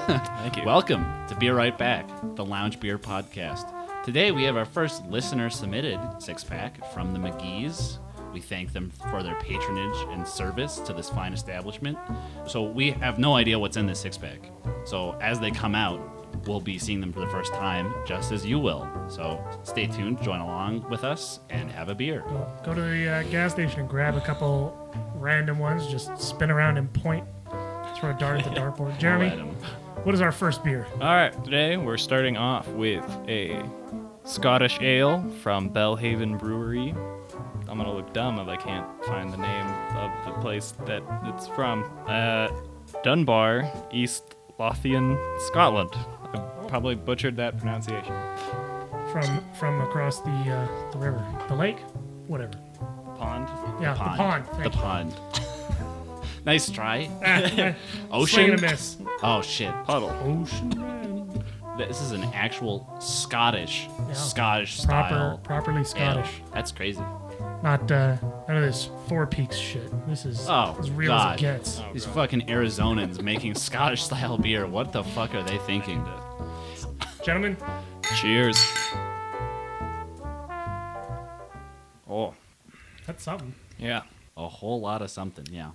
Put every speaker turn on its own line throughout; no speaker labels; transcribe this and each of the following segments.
Thank you.
Welcome to Beer Right Back, the Lounge Beer Podcast. Today we have our first listener-submitted six-pack from the McGees. We thank them for their patronage and service to this fine establishment. So we have no idea what's in this six-pack. So as they come out, we'll be seeing them for the first time, just as you will. So stay tuned, join along with us, and have a beer.
Go to the gas station and grab a couple random ones. Just spin around and point. Throw a dart at the dartboard. Jeremy, what is our first beer?
All right, today we're starting off with a Scottish ale from Belhaven Brewery. I'm going to look dumb if I can't find the name of the place that it's from. Dunbar, East Lothian, Scotland. I probably butchered that pronunciation.
From across the river. The lake? Whatever.
Pond?
Yeah, the pond.
The pond. Nice try.
Ocean? Swing and a miss.
Oh, shit.
Puddle.
Ocean Man.
This is an actual Scottish style.
Properly Scottish.
Ale. That's crazy.
Not none of this Four Peaks shit. This is as real as it gets.
These fucking Arizonans making Scottish style beer. What the fuck are they thinking?
Gentlemen.
Cheers. Oh.
That's something.
Yeah.
A whole lot of something, yeah.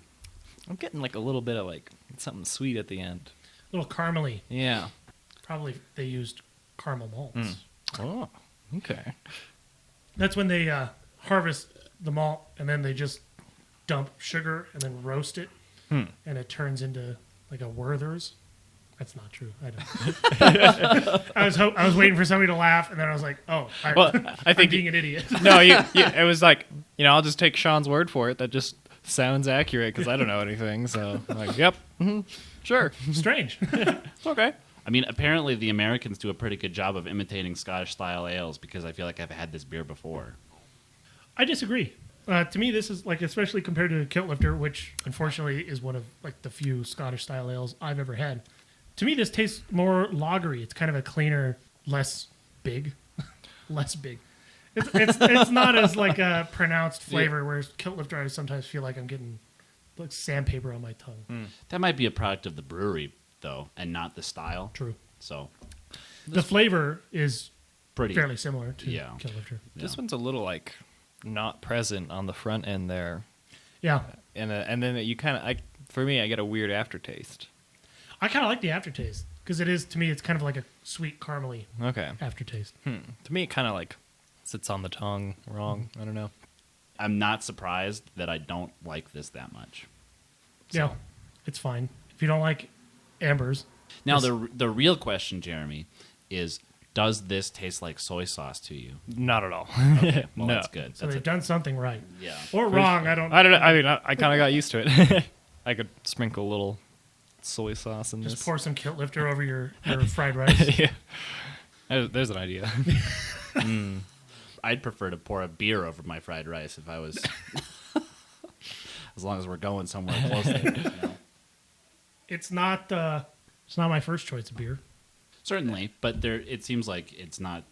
I'm getting like a little bit of like something sweet at the end.
A little caramely.
Yeah.
Probably they used caramel malts.
Oh, okay.
That's when they harvest the malt and then they just dump sugar and then roast it, and it turns into like a Werther's. That's not true. I don't. I was waiting for somebody to laugh, and then I was like, "Oh, I think I'm being an idiot."
No, it was like, I'll just take Sean's word for it. That just sounds accurate because I don't know anything. So I'm like, yep, sure.
Strange.
It's okay.
I mean, apparently the Americans do a pretty good job of imitating Scottish-style ales because I feel like I've had this beer before.
I disagree. To me, this is like, especially compared to Kilt Lifter, which unfortunately is one of like the few Scottish-style ales I've ever had. To me, this tastes more lagery. It's kind of a cleaner, less big. It's not as like a pronounced flavor, whereas Kilt Lifter, I sometimes feel like I'm getting like sandpaper on my tongue.
That might be a product of the brewery, though, and not the style.
True.
So
the flavor is
pretty
fairly similar to
Yeah.
Kilt Lifter.
This one's a little like not present on the front end there.
Yeah.
And then you kind of, for me, I get a weird aftertaste.
I kind of like the aftertaste because it is, to me, it's kind of like a sweet caramely aftertaste.
To me, it kind of like sits on the tongue wrong. I don't know.
I'm not surprised that I don't like this that much. So.
Yeah, it's fine. If you don't like ambers.
Now, the real question, Jeremy, is does this taste like soy sauce to you?
Not at all.
Okay, well,
No.
that's good.
So they've done something right.
Yeah.
Or wrong, I don't know.
I don't know. I mean, I kind of got used to it. I could sprinkle a little soy sauce in
Just
this.
pour some Kilt Lifter over your fried rice.
Yeah. There's an idea.
I'd prefer to pour a beer over my fried rice if I was... as long as we're going somewhere close there. You know?
It's not my first choice of beer.
Certainly, but it seems like it's not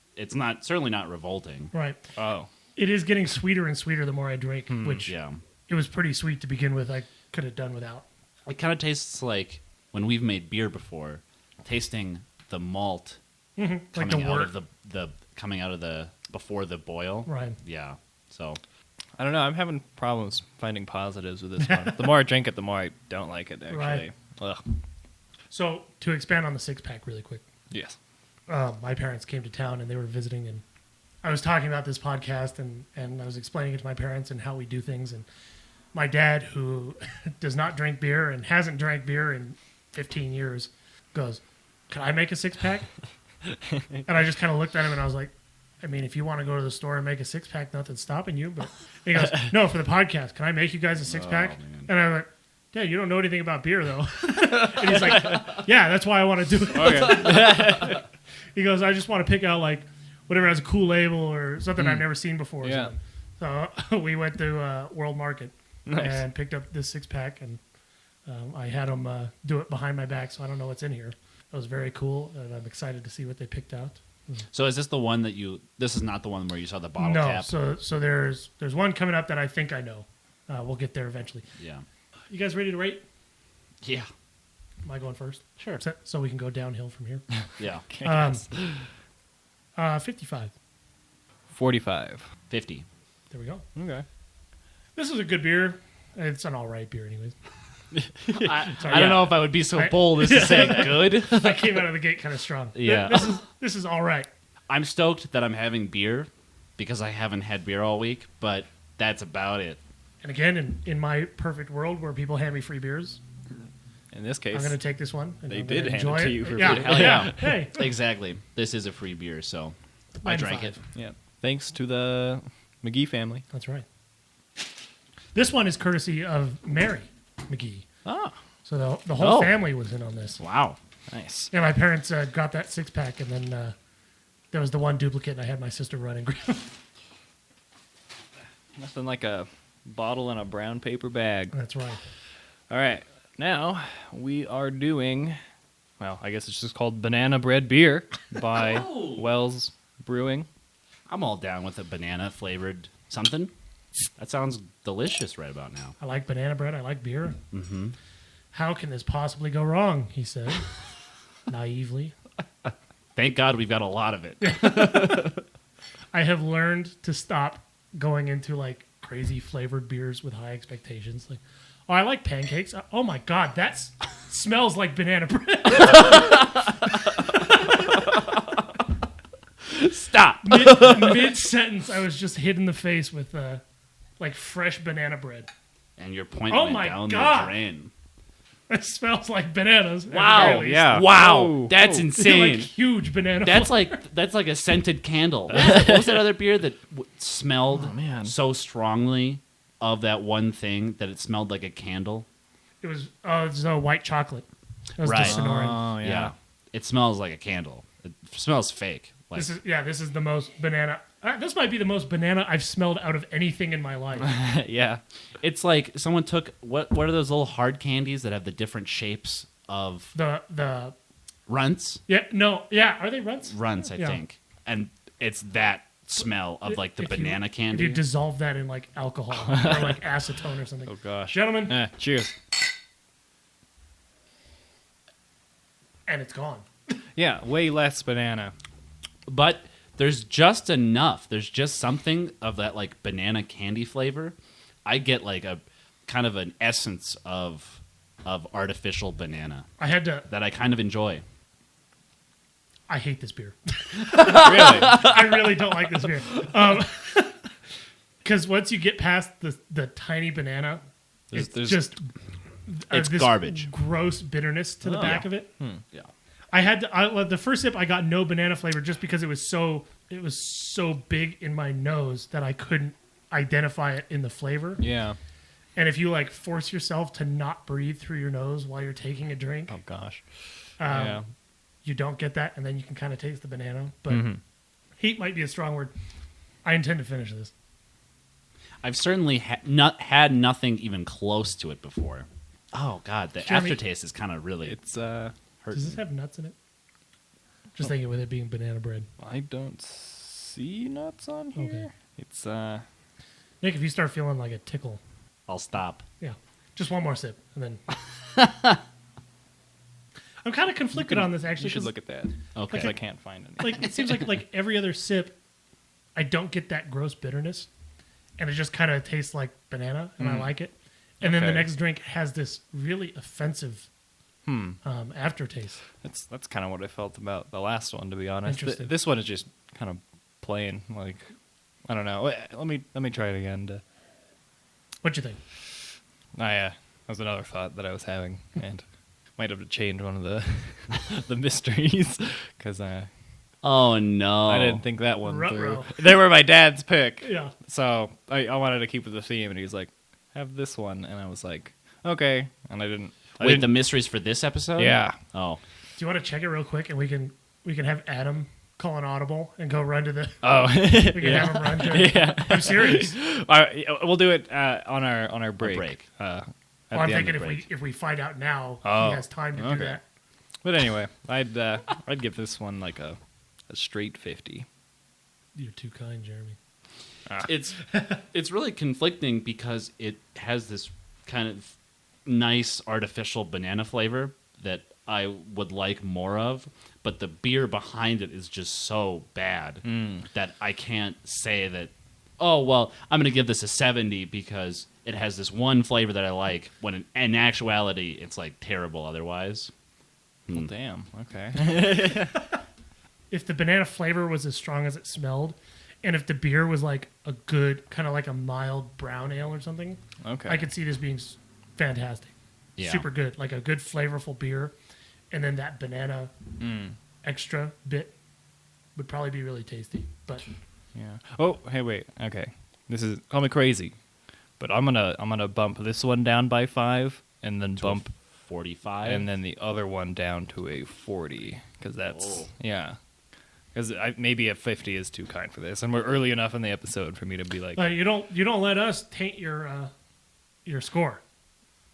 certainly not revolting.
Right.
Oh.
It is getting sweeter and sweeter the more I drink, which
Yeah.
it was pretty sweet to begin with. I could have done without.
It kind of tastes like when we've made beer before, tasting the malt
Like
coming
the
out
wort.
of coming out of the before the boil.
Right.
Yeah. So
I don't know. I'm having problems finding positives with this one. The more I drink it, the more I don't like it, actually.
Right.
Ugh.
So to expand on the six-pack really quick.
Yes.
My parents came to town and they were visiting, and I was talking about this podcast and I was explaining it to my parents and how we do things. And my dad, who does not drink beer and hasn't drank beer in 15 years, goes, "Can I make a six-pack?" And I just kind of looked at him and I was like, I mean, if you want to go to the store and make a six-pack, nothing's stopping you. But he goes, "No, for the podcast, can I make you guys a six-pack?" And I went, "Dad, you don't know anything about beer, though." And he's like, "Yeah, that's why I want to do it."
Okay.
He goes, "I just want to pick out like whatever has a cool label or something I've never seen before." Or
Yeah.
something. So we went to World Market
Nice.
and picked up this six-pack, and I had them do it behind my back, so I don't know what's in here. It was very cool, and I'm excited to see what they picked out.
So is this the one that this is not the one where you saw the bottle
No,
cap?
so there's one coming up that I think I know. We'll get there eventually.
Yeah.
You guys ready to rate?
Yeah.
Am I going first?
Sure.
So we can go downhill from here.
Yeah.
55.
45.
50.
There we go.
Okay.
This is a good beer. It's an all right beer, anyways.
I don't know if I would be so bold as to say good.
I came out of the gate kind of strong.
Yeah.
This is all right.
I'm stoked that I'm having beer because I haven't had beer all week, but that's about it.
And again, in my perfect world where people hand me free beers,
In this case,
I'm going to take this one. And
they
I'm
did
gonna
hand
enjoy
it to you for
yeah.
free.
Hell yeah.
Hey.
Exactly. This is a free beer, so I drank it.
95.
yeah. Thanks to the McGee family.
That's right. This one is courtesy of Mary McGee.
Ah,
So the whole
Oh.
family was in on this.
Wow.
nice.
Yeah, my parents got that 6-pack, and then there was the one duplicate, and I had my sister run and grab.
Nothing like a bottle in a brown paper bag.
That's right.
All right. Now we are doing, well, I guess it's just called Banana Bread Beer by
Oh.
Wells Brewing.
I'm all down with a banana flavored something. That sounds delicious right about now.
I like banana bread. I like beer. Mm-hmm. How can this possibly go wrong? He said, naively.
Thank God we've got a lot of it.
I have learned to stop going into like crazy flavored beers with high expectations. Like, oh, I like pancakes. Oh my God, that smells like banana bread.
Stop.
Mid sentence, I was just hit in the face with like fresh banana bread.
And your point
Oh
went
my
down
God.
the drain.
It smells like bananas. at the
Wow.
very least.
Yeah.
Wow.
Oh,
That's
oh.
insane.
Like huge banana.
That's like a scented candle. What was that other beer that smelled
Oh, man.
so strongly of that one thing that it smelled like a candle?
It was white chocolate. That was
Right.
the Sonoran.
Oh, yeah.
It smells like a candle. It smells fake. Like,
This is the most banana. This might be the most banana I've smelled out of anything in my life.
Yeah.
it's like someone took what are those little hard candies that have the different shapes of
The
runts?
are they runts?
Runts, I
Yeah.
think. And it's that smell of like the
If you-
banana
If
candy.
you dissolve that in like alcohol or like acetone or something.
Oh, gosh.
Gentlemen,
Cheers.
and it's gone.
Yeah, way less banana.
But there's just enough. There's just something of that like banana candy flavor. I get like a kind of an essence of artificial banana
I had to.
that I kind of enjoy.
I hate this beer.
Really?
I really don't like this beer. Because once you get past the tiny banana, it's
There's-
just
It's
this
garbage.
gross bitterness to the back of it.
Yeah.
I had the first sip. I got no banana flavor just because it was so big in my nose that I couldn't identify it in the flavor.
Yeah.
And if you like force yourself to not breathe through your nose while you're taking a drink,
Oh, gosh.
um,
Yeah.
you don't get that, and then you can kind of taste the banana. But
Mm-hmm.
heat might be a strong word. I intend to finish this.
I've certainly had nothing even close to it before. Oh God, the
Jeremy-
aftertaste is kind of really
It's,
Does
hurting.
this have nuts in it? Just thinking with it being banana bread.
I don't see nuts on here.
Okay.
It's,
Nick, if you start feeling like a tickle,
I'll stop.
yeah, just one more sip, and then. I'm kind of conflicted on this actually.
you should
'cause,
look at that.
Okay.
Because I can't find any.
like it seems like every other sip, I don't get that gross bitterness, and it just kind of tastes like banana, and I like it. And then the
Okay.
next drink has this really offensive aftertaste.
That's kind of what I felt about the last one, to be honest.
Interesting.
This one is just kind of plain. Like, I don't know. Let me try it again.
What you think?
That was another thought that I was having, and might have to change one of the the mysteries because
Oh no!
I didn't think that one
Ruh-roh.
through. They were my dad's pick,
Yeah.
so I wanted to keep with the theme, and he's like, "Have this one," and I was like, "Okay," and I didn't.
Wait, the mysteries for this episode?
Yeah.
Oh,
Do you want to check it real quick, and we can have Adam call an audible and go run to the.
Oh,
We can have him run to.
yeah.
I'm serious.
We'll do it on our break.
break.
At
Well, I'm
the end
thinking
of the break.
if we find out now,
Oh,
he has time to do
okay.
that.
But anyway, I'd give this one like a straight 50.
You're too kind, Jeremy.
it's really conflicting because it has this kind of nice artificial banana flavor, that I would like more of, but the beer behind it is just so bad that I can't say that, oh, well, I'm going to give this a 70 because it has this one flavor that I like, when in actuality, it's like terrible otherwise.
Well, damn. Okay.
If the banana flavor was as strong as it smelled, and if the beer was like a good, kind of like a mild brown ale or something,
Okay.
I could see this being fantastic.
Yeah.
Super good. Like a good flavorful beer. And then that banana extra bit would probably be really tasty. But
Yeah. Oh, hey, wait. Okay. This is call me crazy, but I'm gonna bump this one down by 5, and then bump
45.
and then the other one down to a 40, because that's because maybe a 50 is too kind for this, and we're early enough in the episode for me to be like,
you don't let us taint your score.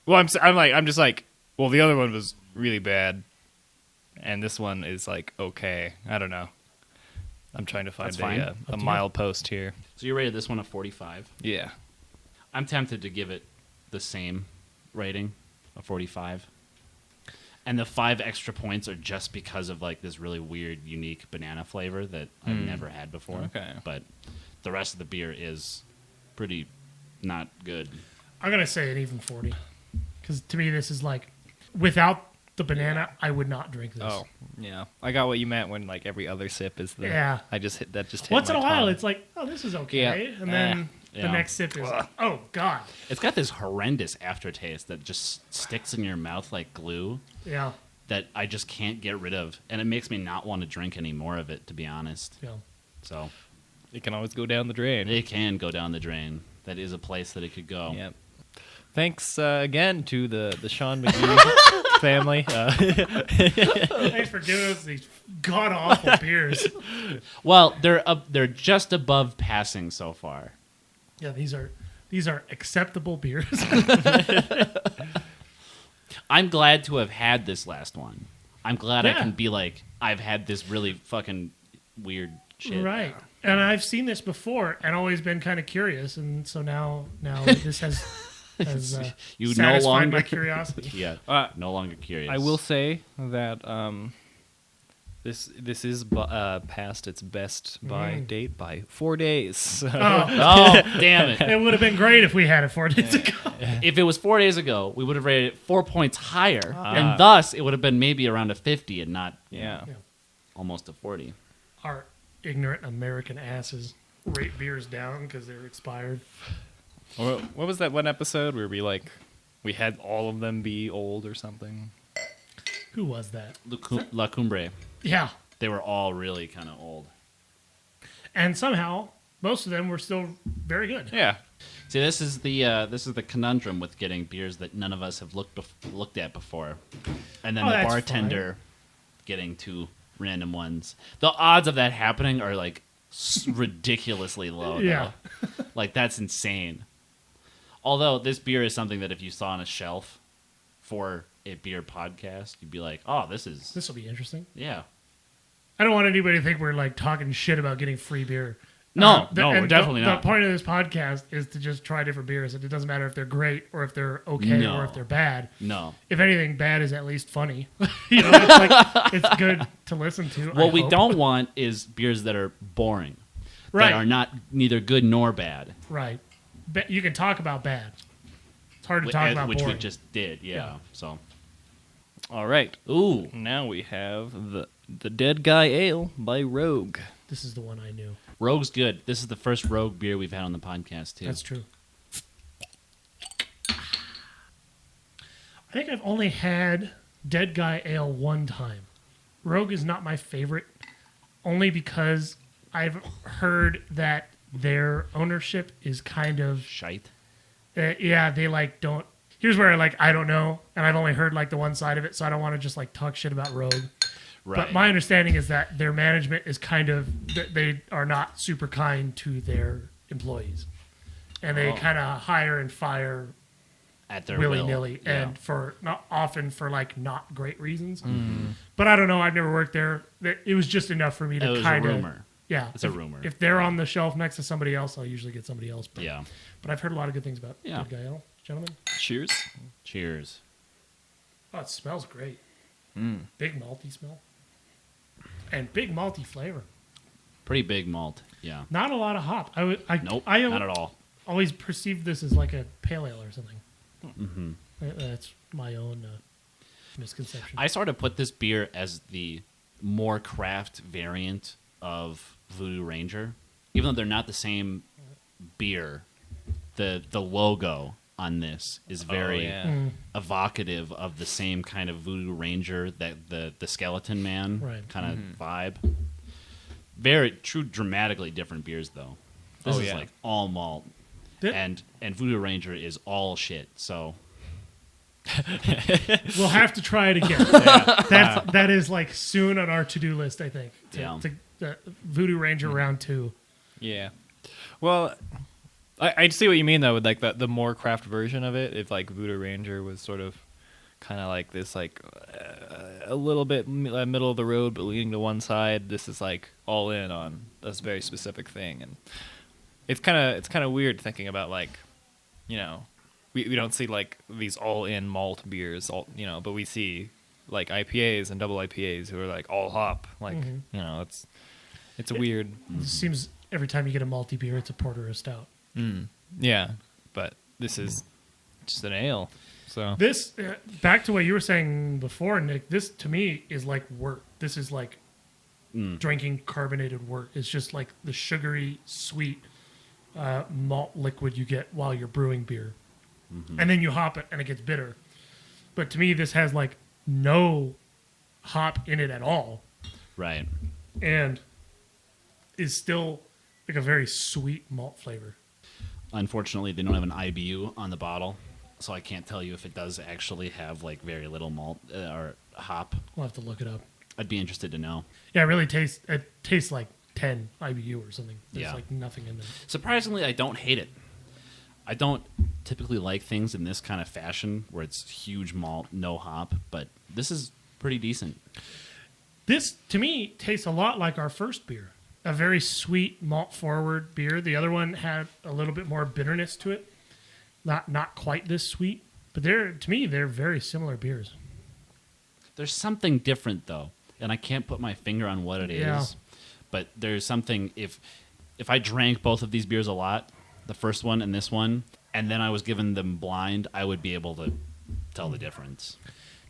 well, I'm just like, well, the other one was really bad, and this one is like okay. I don't know. I'm trying to find
That's fine.
a mile post here.
So you rated this one a 45.
Yeah.
I'm tempted to give it the same rating, a 45. And the 5 extra points are just because of like this really weird, unique banana flavor that I've never had before.
Okay.
But the rest of the beer is pretty not good.
I'm going to say an even 40. Because to me, this is like, without the banana, I would not drink this.
Oh, yeah. I got what you meant when like every other sip is the.
Yeah.
I just hit that. Just hit
Once in
my
a while,
tongue.
it's like, oh, this is okay.
Yeah.
And then
Yeah.
the next sip is, oh, God.
It's got this horrendous aftertaste that just sticks in your mouth like glue
Yeah.
that I just can't get rid of. And it makes me not want to drink any more of it, to be honest.
Yeah.
So
It can always go down the drain.
it can go down the drain. That is a place that it could go.
Yep. Thanks again to the Sean McGee family.
Thanks for giving us these god awful beers.
Well, they're just above passing so far.
Yeah, these are acceptable beers.
I'm glad to have had this last one. I'm glad I
Yeah.
can be like, I've had this really fucking weird shit.
Right. And I've seen this before and always been kind of curious, and so now this has
You no
satisfied
longer
my curiosity.
Yeah, no longer curious.
I will say that this is past its best by date by 4 days. So.
Oh, damn it.
It would have been great if we had it 4 days ago.
If it was 4 days ago, we would have rated it 4 points higher, and thus it would have been maybe around a 50 and not
Yeah.
almost a 40.
Our ignorant American asses rate beers down because they're expired.
What was that one episode where we had all of them be old or something?
Who was that?
La Cumbre.
Yeah.
They were all really kind of old.
And somehow, most of them were still very good.
Yeah.
See, this is the conundrum with getting beers that none of us have looked at before, and then
Oh,
the
that's
bartender getting 2 random ones. The odds of that happening are like ridiculously low.
Yeah.
though. Like that's insane. Although this beer is something that if you saw on a shelf for a beer podcast, you'd be like, "Oh, this
This will be interesting.
yeah."
I don't want anybody to think we're like talking shit about getting free beer.
No, we're definitely
the
not.
The point of this podcast is to just try different beers. It doesn't matter if they're great or if they're okay
No.
or if they're bad.
No.
If anything, bad is at least funny. It's like it's good to listen to.
What
I
we
hope.
don't want is beers that are boring,
Right.
that are not neither good nor bad.
Right. You can talk about bad. It's hard to talk about
which
boring.
we just did, yeah.
Yeah.
So,
All right.
ooh,
Now we have the Dead Guy Ale by Rogue.
This is the one I knew.
Rogue's good. This is the first Rogue beer we've had on the podcast too.
That's true. I think I've only had Dead Guy Ale one time. Rogue is not my favorite, only because I've heard that their ownership is kind of
Shite.
yeah, they like don't. Here's where I don't know, and I've only heard like the one side of it, so I don't want to just like talk shit about Rogue.
Right.
But my understanding is that their management is kind of they are not super kind to their employees, and they kind of hire and fire
At their
willy
will.
nilly,
Yeah.
and for not often for like not great reasons. But I don't know. I've never worked there. It was just enough for me
It
to
was a
kind of
rumor.
yeah.
It's a rumor.
If they're on the shelf next to somebody else, I'll usually get somebody else. But,
Yeah.
But I've heard a lot of good things about
Yeah.
Good Guy Ale, gentlemen.
Cheers.
Cheers.
Oh, it smells great. Big malty smell. And big malty flavor.
Pretty big malt. Yeah.
Not a lot of hop.
Nope.
I
Not at all.
always perceived this as like a pale ale or something. Mm-hmm. That's my own misconception.
I sort of put this beer as the more craft variant of Voodoo Ranger. Even though they're not the same beer, the logo on this is very evocative of the same kind of Voodoo Ranger, that the Skeleton Man kind of vibe. Very true, dramatically different beers though. This is like all malt, and Voodoo Ranger is all shit. So
we'll have to try it again. That is like soon on our to-do list, I think. The Voodoo Ranger round 2.
Yeah. Well, I see what you mean though with like the more craft version of it. If like Voodoo Ranger was sort of kind of like this, like a little bit middle of the road, but leaning to one side. This is like all in on this very specific thing, and it's kind of weird thinking about like, you know, we don't see like these all in malt beers, but we see like IPAs and double IPAs who are like all hop, like you know, it's a weird.
It seems every time you get a malty beer, it's a porter or a stout.
Yeah, but this is just an ale. So
this, back to what you were saying before, Nick, this to me is like wort. This is like drinking carbonated wort. It's just like the sugary, sweet malt liquid you get while you're brewing beer. And then you hop it and it gets bitter. But to me, this has like no hop in it at all.
right.
And is still like a very sweet malt flavor.
Unfortunately, they don't have an IBU on the bottle, so I can't tell you if it does actually have like very little malt or hop.
We'll have to look it up.
I'd be interested to know.
Yeah, it really tastes like 10 IBU or something. There's
Yeah.
like nothing in there.
Surprisingly, I don't hate it. I don't typically like things in this kind of fashion where it's huge malt, no hop, but this is pretty decent.
This, to me, tastes a lot like our first beer. A very sweet, malt-forward beer. The other one had a little bit more bitterness to it. Not quite this sweet, but to me, they're very similar beers.
There's something different, though, and I can't put my finger on what it is. But there's something, if I drank both of these beers a lot, the first one and this one, and then I was given them blind, I would be able to tell the difference.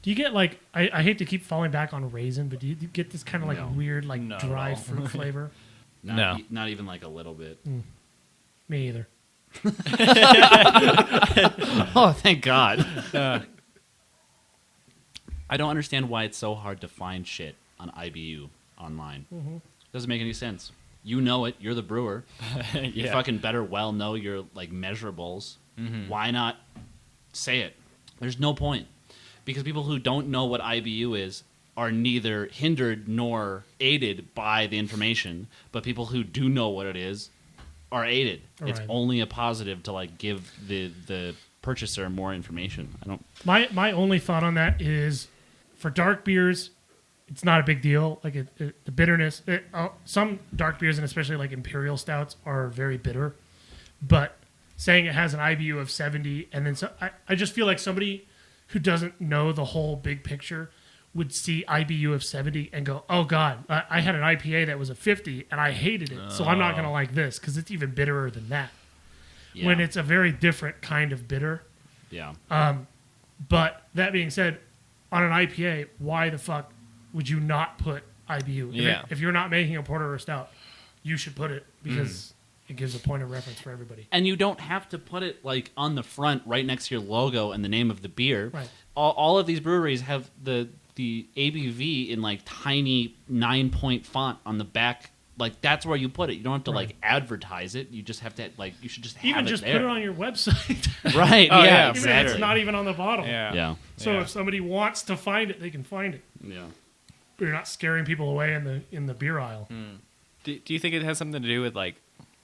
Do you get like, I hate to keep falling back on raisin, but do you get this kind of like weird, like
Not
dry
at all.
fruit flavor?
Not even like a little bit.
Me either.
Oh, thank God. I don't understand why it's so hard to find shit on IBU online. Doesn't make any sense. You know it. You're the brewer. You fucking better well know your like measurables. Why not say it? There's no point. Because people who don't know what IBU is are neither hindered nor aided by the information, but people who do know what it is are aided.
Right.
It's only a positive to like give the purchaser more information. I don't.
My only thought on that is, for dark beers, it's not a big deal. Like the bitterness, some dark beers and especially like imperial stouts are very bitter, but saying it has an IBU of 70, and then I just feel like somebody who doesn't know the whole big picture would see IBU of 70 and go, oh God, I had an IPA that was a 50 and I hated it. So I'm not going to like this because it's even bitterer than that.
Yeah.
When it's a very different kind of bitter.
Yeah.
But that being said, on an IPA, why the fuck would you not put IBU? If you're not making a porter or a stout, you should put it because it gives a point of reference for everybody.
And you don't have to put it like on the front right next to your logo and the name of the beer.
Right.
All of these breweries have the ABV in like tiny 9-point font on the back. Like that's where you put it. You don't have to like advertise it. You just have to like you should just have
even
it
just
there.
put it on your website.
Right.
Oh,
yeah.
yeah,
Even
Exactly.
if it's not even on the bottle.
yeah.
So if somebody wants to find it, they can find it.
Yeah.
But you're not scaring people away in the beer aisle.
Do you think it has something to do with like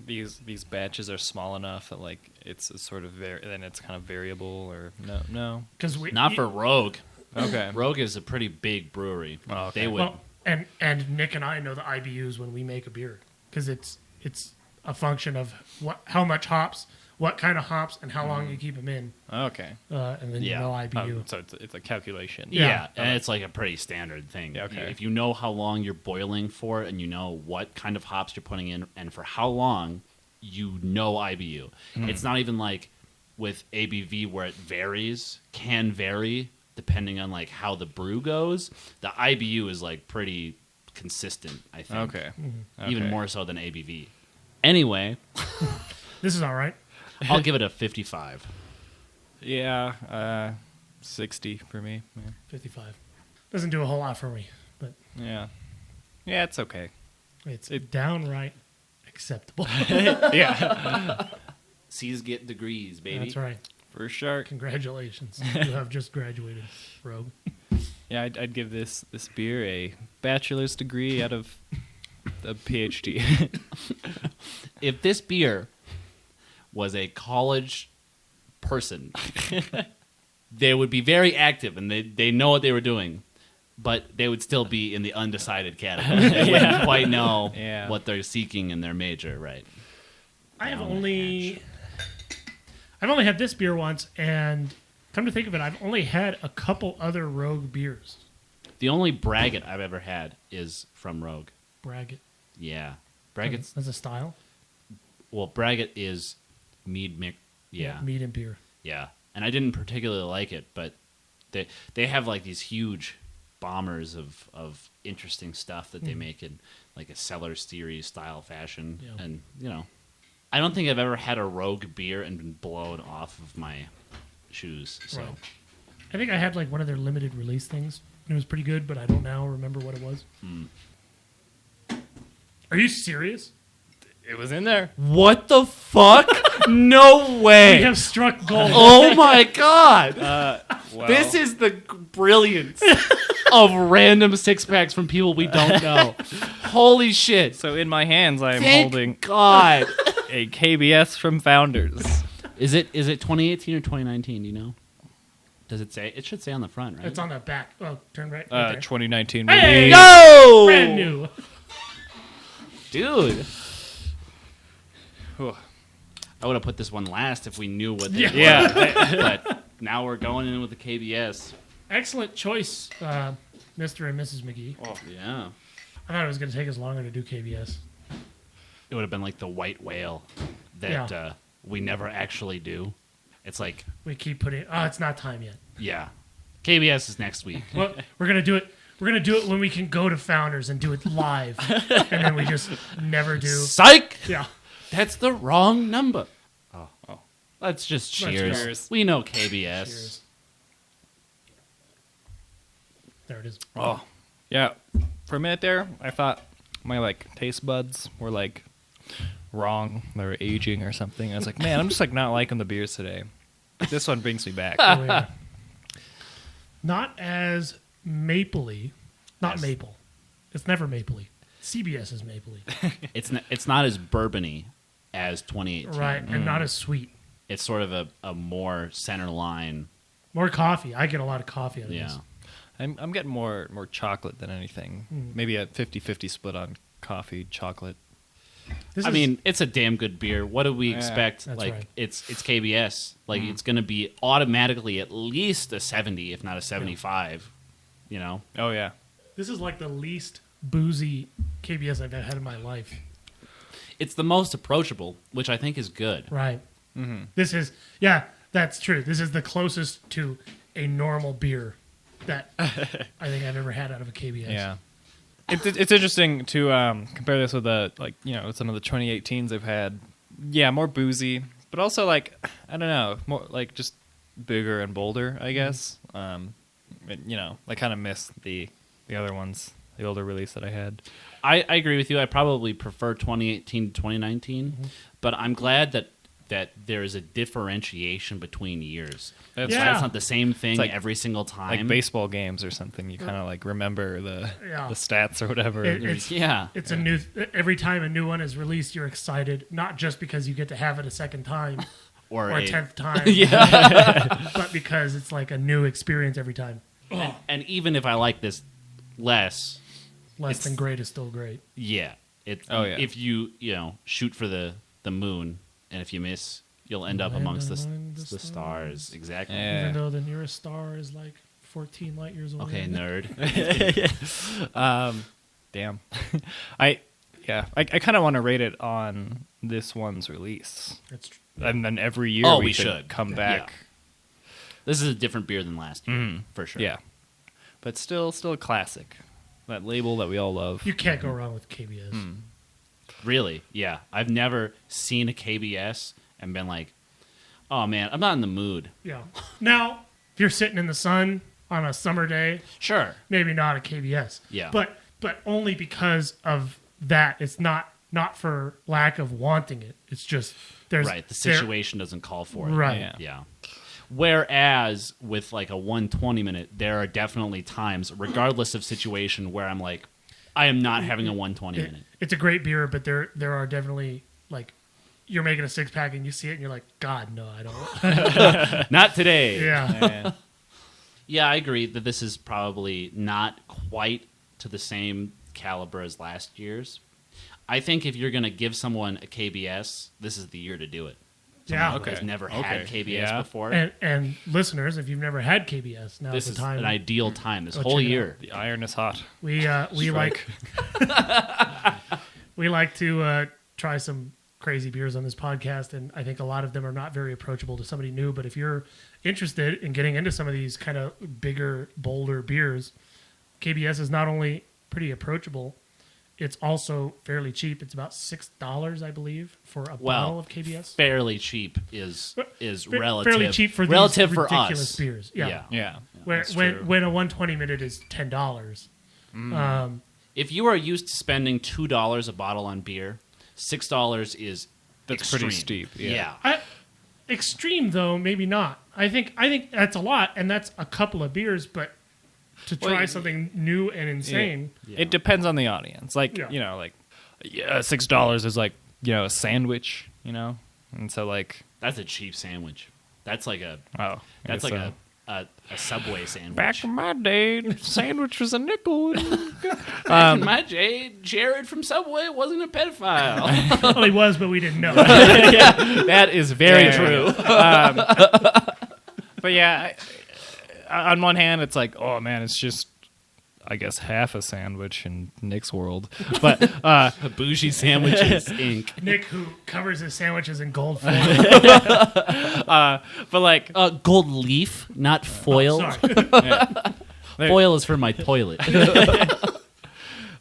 these batches are small enough that like it's a sort of then it's kind of variable or no?
Because
Not for Rogue.
Okay.
Rogue is a pretty big brewery.
Oh, okay.
They would.
Well, and Nick and I know the IBUs when we make a beer because it's a function of how much hops, what kind of hops and how long you keep them in,
Okay.
and then
Yeah.
you know IBU.
So it's a calculation.
Yeah,
Yeah.
and it's like a pretty standard thing.
Yeah, okay.
If you know how long you're boiling for and you know what kind of hops you're putting in and for how long, you know IBU. It's not even like with ABV where it can vary depending on like how the brew goes. The IBU is like pretty consistent, I think.
Okay.
Even
Okay.
more so than ABV. Anyway,
This is all right.
I'll give it a 55.
Yeah. 60 for me.
55 doesn't do a whole lot for me, but
Yeah. Yeah, it's okay.
it's downright acceptable.
Yeah.
C's get degrees, baby.
That's right.
For sure.
Congratulations, you have just graduated, Rogue.
Yeah, I'd give this beer a bachelor's degree out of a PhD.
If this beer was a college person, they would be very active and they know what they were doing, but they would still be in the undecided category. They wouldn't quite know what they're seeking in their major, right?
I've
Down the
only had this beer once, and come to think of it, I've only had a couple other Rogue beers.
The only braggot I've ever had is from Rogue.
Braggot.
Yeah. Braggots.
That's a style.
Well, braggot is mead mix. Yeah.
Mead and beer.
Yeah. And I didn't particularly like it, but they have like these huge bombers of interesting stuff that they make in like a cellar series style fashion.
Yeah.
And, you know, I don't think I've ever had a Rogue beer and been blown off of my shoes. So
Right. I think I had like one of their limited release things. It was pretty good, but I don't now remember what it was. Are you serious?
It was in there.
what the fuck? No way.
We have struck gold.
Oh my god.
Wow.
This is the brilliance of random six packs from people we don't know. Holy shit.
So in my hands, I am
Thank
holding
God.
a KBS from Founders.
Is it 2018 or 2019? Do you know? Does it say? It should say on the front, right?
It's on the back. Oh, turn right. right there.
2019
Hey!
release.
No,
Brand new.
dude.
Whew.
I would have put this one last if we knew what. They
Yeah.
were.
Yeah.
But now we're going in with the KBS.
Excellent choice, Mr. and Mrs. McGee.
Oh yeah.
I thought it was going to take us longer to do KBS.
It would have been like the white whale that we never actually do. It's like,
We keep putting. Oh, it's not time yet.
yeah, KBS is next week.
Well, we're gonna do it. We're gonna do it when we can go to Founders and do it live, and then we just never do.
Psych!
Yeah.
That's the wrong number. Oh. Let's just cheers.
cheers.
We know KBS.
Cheers. There it is.
Oh, yeah. For a minute there, I thought my like taste buds were like wrong. They were aging or something. I was like, man, I'm just like not liking the beers today. But this one brings me back.
Oh, yeah. Not as mapley. Not
Yes.
maple. It's never mapley. CBS is mapley.
It's not as bourbony as 2018.
Right, and not as sweet.
It's sort of a more center line.
More coffee. I get a lot of coffee out of
Yeah.
this.
I'm getting more chocolate than anything. Maybe a 50-50 split on coffee, chocolate.
This
I
is-
mean, it's a damn good beer. What do we
Yeah,
expect?
that's
Like
right.
it's KBS. Like it's going to be automatically at least a 70, if not a 75. You know?
Oh yeah.
this is like the least boozy KBS I've had in my life.
It's the most approachable, which I think is good.
Right. This is, yeah, that's true. This is the closest to a normal beer that I think I've ever had out of a KBS.
Yeah. It's interesting to compare this with some of the 2018s I've had. Yeah, more boozy, but also like I don't know, more like just bigger and bolder, I guess. I kind of miss the other ones, the older release that I had.
I agree with you. I probably prefer 2018 to 2019, but I'm glad that there is a differentiation between years.
That's
Yeah.
It's not the same thing
like-
every single time.
Like baseball games or something, you kind of like remember the
Yeah.
stats or whatever.
It's
Yeah.
It's a new. Every time a new one is released, you're excited, not just because you get to have it a second time
Or
or a
a-
10th time, but because it's like a new experience every time.
And even if I like this less,
Less
It's-
than great is still
yeah.
Oh, yeah.
If you shoot for the moon, and if you miss, you'll end up
Land
amongst
among
the
the
stars. Exactly.
Yeah.
Even though the nearest star is like 14 light years away.
Okay, nerd.
Damn. I kind of want to rate it on this one's release,
That's tr-
and then every year
Oh,
we
we should.
come back.
Yeah. This is a different beer than last year, for sure.
Yeah, but still a classic. That label that we all love.
You can't go wrong with KBS.
Really? Yeah. I've never seen a KBS and been like, oh man, I'm not in the mood.
Yeah. Now, if you're sitting in the sun on a summer day,
Sure.
maybe not a KBS.
Yeah.
But only because of that. It's not for lack of wanting it. It's just there's
Right. The situation doesn't call for it.
Right.
Yeah.
Yeah. Whereas with like a 120 minute, there are definitely times, regardless of situation, where I'm like, I am not having a 120 minute.
It's a great beer, but there are definitely like you're making a 6-pack and you see it and you're like, God, no, I don't.
Not today.
Yeah.
Yeah, I agree that this is probably not quite to the same caliber as last year's. I think if you're going to give someone a KBS, this is the year to do it.
Yeah.
Someone who has never had
Okay.
KBS
Yeah.
before.
And listeners, if you've never had KBS, now's
This
the
is
time.
an ideal time. This
Go
whole
check it
year.
The iron is hot.
We like we like to try some crazy beers on this podcast, and I think a lot of them are not very approachable to somebody new. But if you're interested in getting into some of these kind of bigger, bolder beers, KBS is not only pretty approachable, it's also fairly cheap. It's about $6, I believe, for a bottle of KBS.
Fairly cheap is relative.
Fairly cheap for these
relative for
ridiculous
us.
beers. Yeah.
Yeah.
When a 120 minute is $10.
If you are used to spending $2 a bottle on beer, $6 is
That's
extreme.
pretty steep. Yeah.
Extreme though, maybe not. I think that's a lot, and that's a couple of beers. But to try
Well,
something new and insane,
It depends on the audience. Like,
Yeah.
$6 is like, a sandwich, And so like,
That's a cheap sandwich. That's like a
that's
like a Subway sandwich.
back in my day, sandwich was a nickel.
Back in my day, Jared from Subway wasn't a pedophile.
well, he was, but we didn't know.
That is very
Yeah.
true. But yeah, on one hand, it's like, oh man, it's just, I guess, half a sandwich in Nick's world. But
Bougie Sandwiches, Inc.
Nick, who covers his sandwiches in gold foil.
but like,
Gold leaf, not foil.
Sorry.
Foil is for my toilet.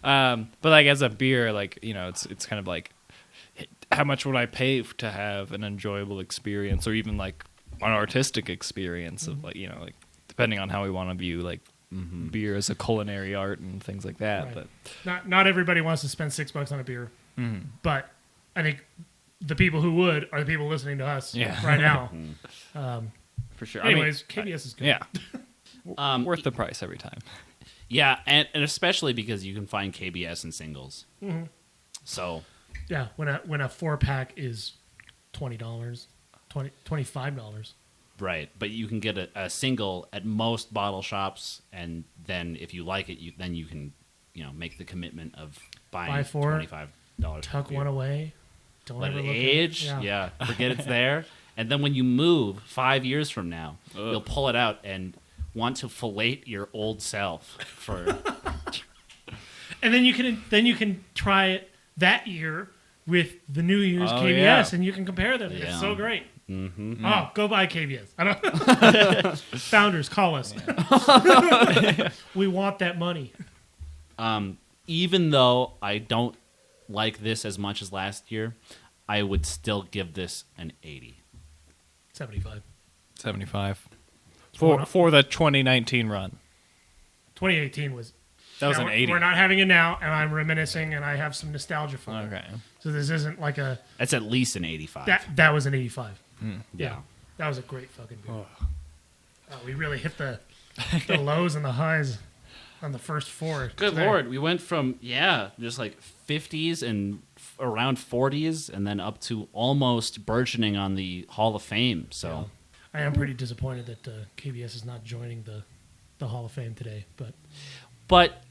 but like as a beer, like it's kind of like, how much would I pay to have an enjoyable experience, or even like an artistic experience of like depending on how we want to view like beer as a culinary art and things like that.
Right.
But
Not everybody wants to spend $6 on a beer, but I think the people who would are the people listening to us right now.
for sure.
Anyways, KBS is good.
Yeah, worth the price every time.
Yeah, and especially because you can find KBS in singles. So
Yeah, when a 4-pack is $20, $25.
right, but you can get a single at most bottle shops, and then if you like it, then you can make the commitment of buying
Buy 4,
$25.
Tuck one away. Don't
Let
ever
it
look at
age.
it.
Yeah, forget it's there. And then when you move 5 years from now, you'll pull it out and want to fillet your old self for.
And then you can try it that year with the New Year's KBS,
yeah.
and you can compare them.
Yeah.
It's so great.
Mm-hmm.
Oh, go buy KBS. I don't. Founders, call us. We want that money.
Even though I don't like this as much as last year, I would still give this an 80.
75.
75 for the 2019 run.
2018 was.
That was
Now,
an 80.
We're not having it now, and I'm reminiscing, and I have some nostalgia for it.
Okay.
So this isn't like a
That's at least an 85.
that was an 85.
yeah.
That was a great fucking beer. We really hit the lows and the highs on the first 4.
Good
today.
Lord, we went from just like 50s and around 40s, and then up to almost burgeoning on the Hall of Fame. So
I am pretty disappointed that KBS is not joining the Hall of Fame today, but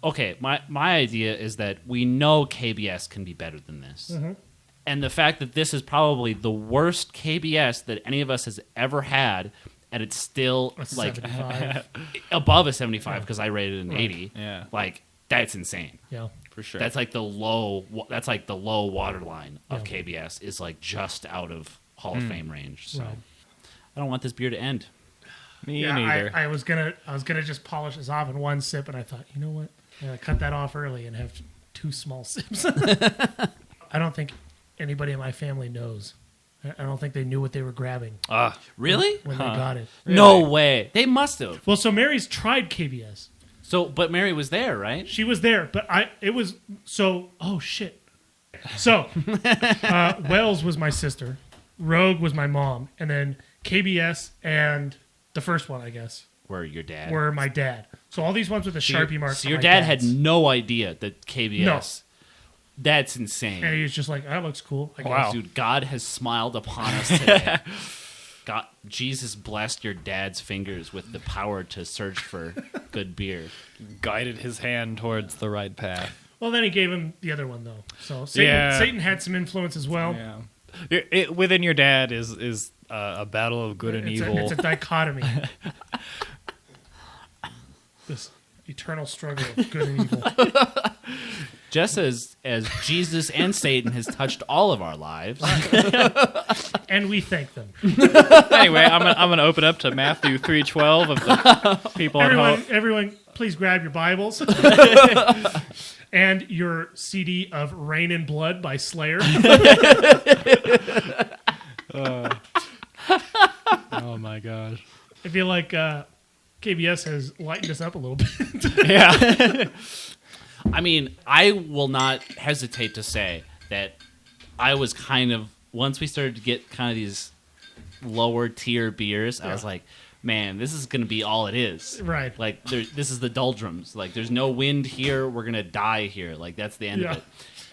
okay, my idea is that we know KBS can be better than this. And the fact that this is probably the worst KBS that any of us has ever had, and it's still
A
like
75.
above a 75 because I rated an 80.
Yeah.
Like that's insane.
Yeah.
For sure.
That's like the low. That's like the low water line of
Yeah.
KBS is like just out of Hall of Fame range. So
Right.
I don't want this beer to end.
Me
Yeah,
neither.
I was gonna just polish this off in one sip, and I thought, you know what? I'm gonna cut that off early and have 2 small sips. I don't think anybody in my family knows. I don't think they knew what they were grabbing
Really?
when they got it.
No way. They must have.
Well, so Mary's tried KBS.
So, but Mary was there, right?
She was there, but oh shit. So, Wells was my sister, Rogue was my mom, and then KBS and the first one, I guess,
Were your dad?
were my dad. So all these ones with the Sharpie marks.
So
are
your
my
dad
dad's.
had no idea that KBS.
No.
That's insane.
And he was just like, that looks cool. I guess.
Wow.
Dude, God has smiled upon us today. God, Jesus blessed your dad's fingers with the power to search for good beer.
Guided his hand towards the right path.
Well, then he gave him the other one, though. So
Yeah.
Satan had some influence as well.
Yeah. Within your dad is a battle of good and evil.
It's a dichotomy. This eternal struggle of good and evil.
Just as Jesus and Satan has touched all of our lives.
And we thank them.
Anyway, I'm gonna open up to Matthew 3:12 of the people at home.
Everyone, please grab your Bibles. And your CD of Rain and Blood by Slayer.
Oh my gosh.
I feel like KBS has lightened us up a little bit.
Yeah.
I mean, I will not hesitate to say that I was kind of, once we started to get kind of these lower tier beers, I was like, man, this is going to be all it is.
Right.
Like, this is the doldrums. Like, there's no wind here. We're going to die here. Like, that's the end of it.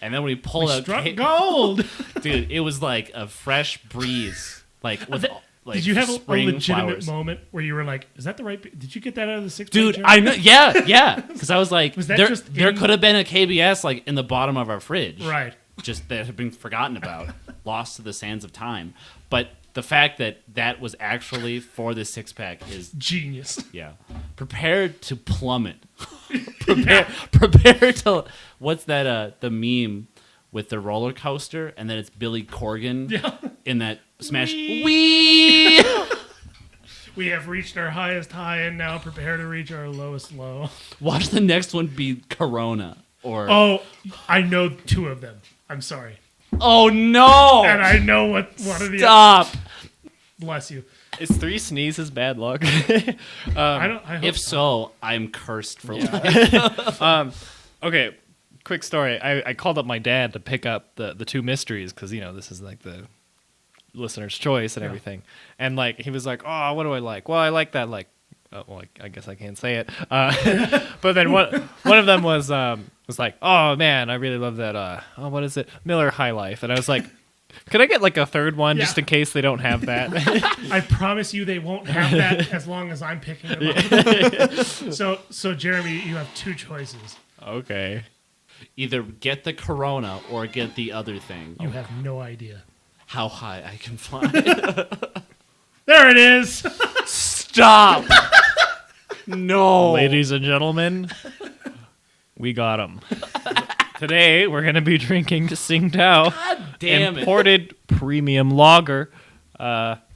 And then when we pulled out...
Struck gold.
Dude, it was like a fresh breeze. Like, with... Like,
Did you have a
spring
legitimate
flowers.
moment where you were like, is that the right... Did you get that out of the 6-pack?
Dude,
Jeremy?
I know. Yeah. Because I was like,
Was that
there
just
there
in-
could have been a KBS like in the bottom of our fridge.
Right.
Just that had been forgotten about, lost to the sands of time. But the fact that that was actually for the 6-pack is,
Genius.
yeah, prepared to plummet. Prepare to, what's that, the meme with the roller coaster, and then it's Billy Corgan in that smash. Wee!
We have reached our highest high and now prepare to reach our lowest low.
Watch the next one be Corona. Or,
Oh, I know 2 of them. I'm sorry.
oh no!
And I know what one of the...
Stop!
Bless you.
Is 3 sneezes bad luck?
I hope
If so, I'm cursed for life.
Okay, quick story. I called up my dad to pick up the 2 mysteries because, this is like the listener's choice and everything. And like he was like, oh, what do I like? Well, I like that like, I guess I can't say it. But then one of them was like, oh man, I really love that. What is it? Miller High Life. And I was like, could I get like a third one just in case they don't have that?
I promise you they won't have that as long as I'm picking them up. So Jeremy, you have 2 choices.
Okay.
Either get the Corona or get the other thing.
You have no idea.
How high I can fly.
There it is.
Stop! No.
Ladies and gentlemen, we got them. Today, we're going to be drinking Tsingtao.
God damn it.
Imported premium lager,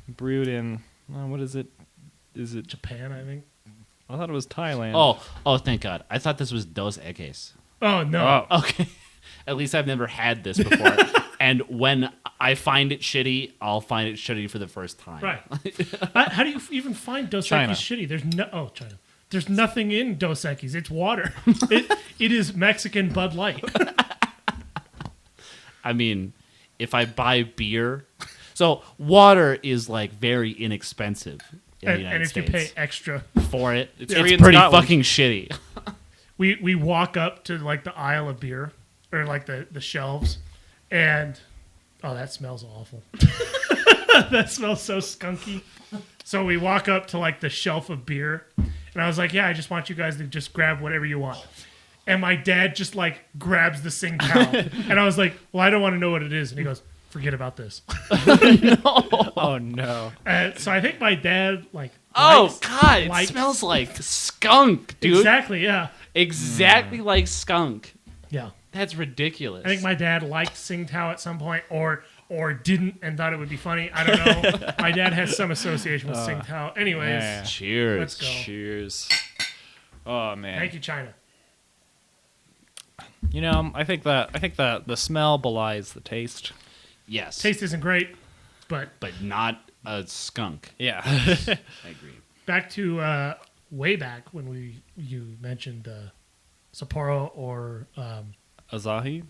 brewed in, what is it? Is it?
Japan, I think.
I thought it was Thailand.
Oh, thank God. I thought this was Dos Equis.
Oh, no.
Oh.
Okay. At least I've never had this before. And when I find it shitty, I'll find it shitty for the first time.
Right. How do you even find Dos
China.
Equis shitty? China. There's nothing in Dos Equis. It's water. It is Mexican Bud Light.
I mean, if I buy beer... So, water is, like, very inexpensive in the United
And if
States.
you pay extra,
For it, it's
free in
pretty
Scotland.
fucking shitty.
we walk up to like the aisle of beer or like the shelves, and that smells awful. That smells so skunky. So we walk up to like the shelf of beer, and I was like, yeah, I just want you guys to just grab whatever you want. And my dad just like grabs the Tsingtao, and I was like, well, I don't want to know what it is. And he goes, forget about this.
Oh no.
So I think my dad
Oh God! It smells like skunk, dude.
Exactly. Yeah.
Exactly like skunk.
Yeah.
That's ridiculous.
I think my dad liked Tsingtao at some point, or didn't and thought it would be funny. I don't know. My dad has some association with Tsingtao. Anyways,
yeah.
Cheers.
let's go.
Cheers. Oh man.
Thank you, China.
You know, I think that the smell belies the taste.
Yes.
Taste isn't great, but
not a skunk.
Yeah.
I agree.
back to way back when you mentioned Sapporo or
Asahi.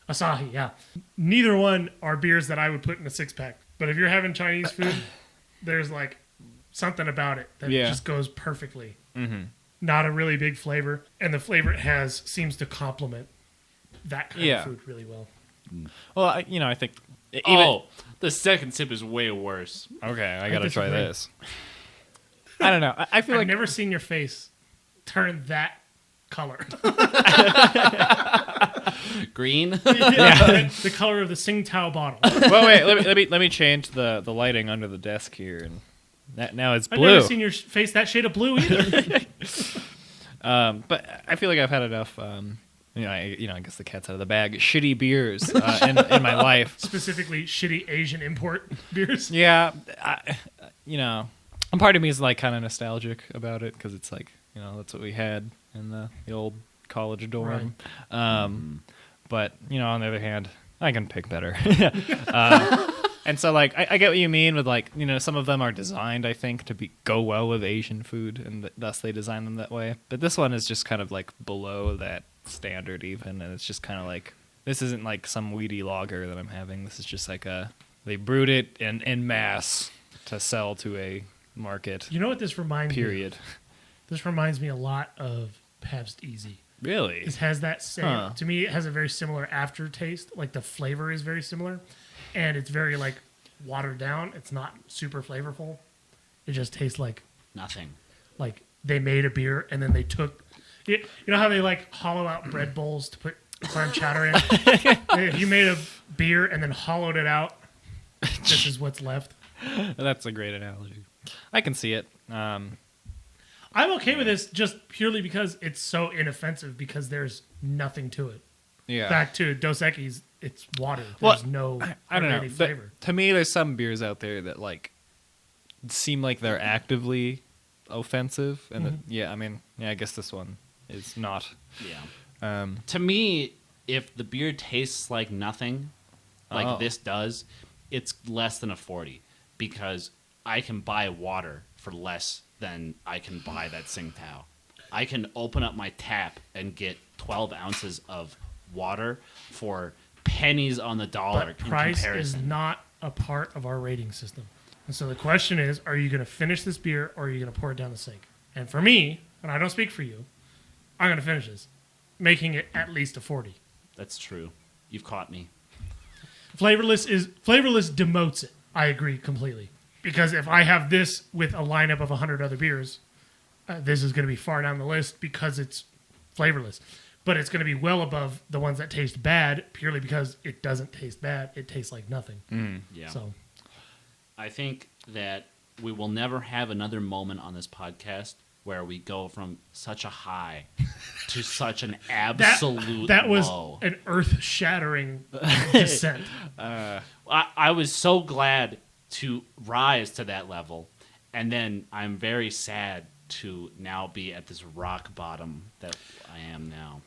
Asahi. Yeah, neither one are beers that I would put in a 6-pack. But if you're having Chinese food, there's like something about it that just goes perfectly.
Mm-hmm.
Not a really big flavor, and the flavor it has seems to complement that kind of food really well.
Well, I think.
The second sip is way worse.
Okay, I gotta try
disagree.
this. I don't know. I feel
I've
like
never seen your face turn that color.
Green.
The color of the Tsingtao bottle.
well, wait. Let me change the lighting under the desk here, and now it's
I've
blue.
never seen your face that shade of blue either.
But I feel like I've had enough. I guess the cat's out of the bag. Shitty beers in my life.
Specifically, shitty Asian import beers.
Yeah, and part of me is like kind of nostalgic about it because it's like that's what we had in the old college dorm.
Right.
But on the other hand, I can pick better. And so like I get what you mean with like some of them are designed I think to go well with Asian food and thus they design them that way. But this one is just kind of like below that standard even, and it's just kind of like this isn't like some weedy lager that I'm having. This is just like they brewed it in mass to sell to a market.
You know what this reminds me
Period.
of? This reminds me a lot of Pabst Easy.
Really?
It has that same. To me, it has a very similar aftertaste. Like the flavor is very similar, and it's very like watered down. It's not super flavorful. It just tastes like
Nothing.
like they made a beer and then they took. You know how they like hollow out bread bowls to put clam chowder in? If you made a beer and then hollowed it out, this is what's left.
That's a great analogy. I can see it.
I'm okay with this just purely because it's so inoffensive because there's nothing to it.
Yeah.
Back to Dos Equis, it's water.
Well,
There's no
I don't know.
any flavor.
To me, there's some beers out there that like seem like they're actively offensive, and I guess this one is not.
Yeah. To me, if the beer tastes like nothing, like this does, it's less than a 40 because I can buy water for less than I can buy that Tsingtao. I can open up my tap and get 12 ounces of water for pennies on the dollar.
But
in
price
comparison.
is not a part of our rating system. And so the question is, are you going to finish this beer or are you going to pour it down the sink? And for me, and I don't speak for you, I'm going to finish this, making it at least a 40.
That's true. You've caught me.
Flavorless demotes it. I agree completely. Because if I have this with a lineup of 100 other beers, this is going to be far down the list because it's flavorless. But it's going to be well above the ones that taste bad purely because it doesn't taste bad. It tastes like nothing.
Yeah.
So
I think that we will never have another moment on this podcast where we go from such a high to such an absolute
that was
low.
an earth-shattering descent.
I was so glad to rise to that level, and then I'm very sad to now be at this rock bottom that I am now.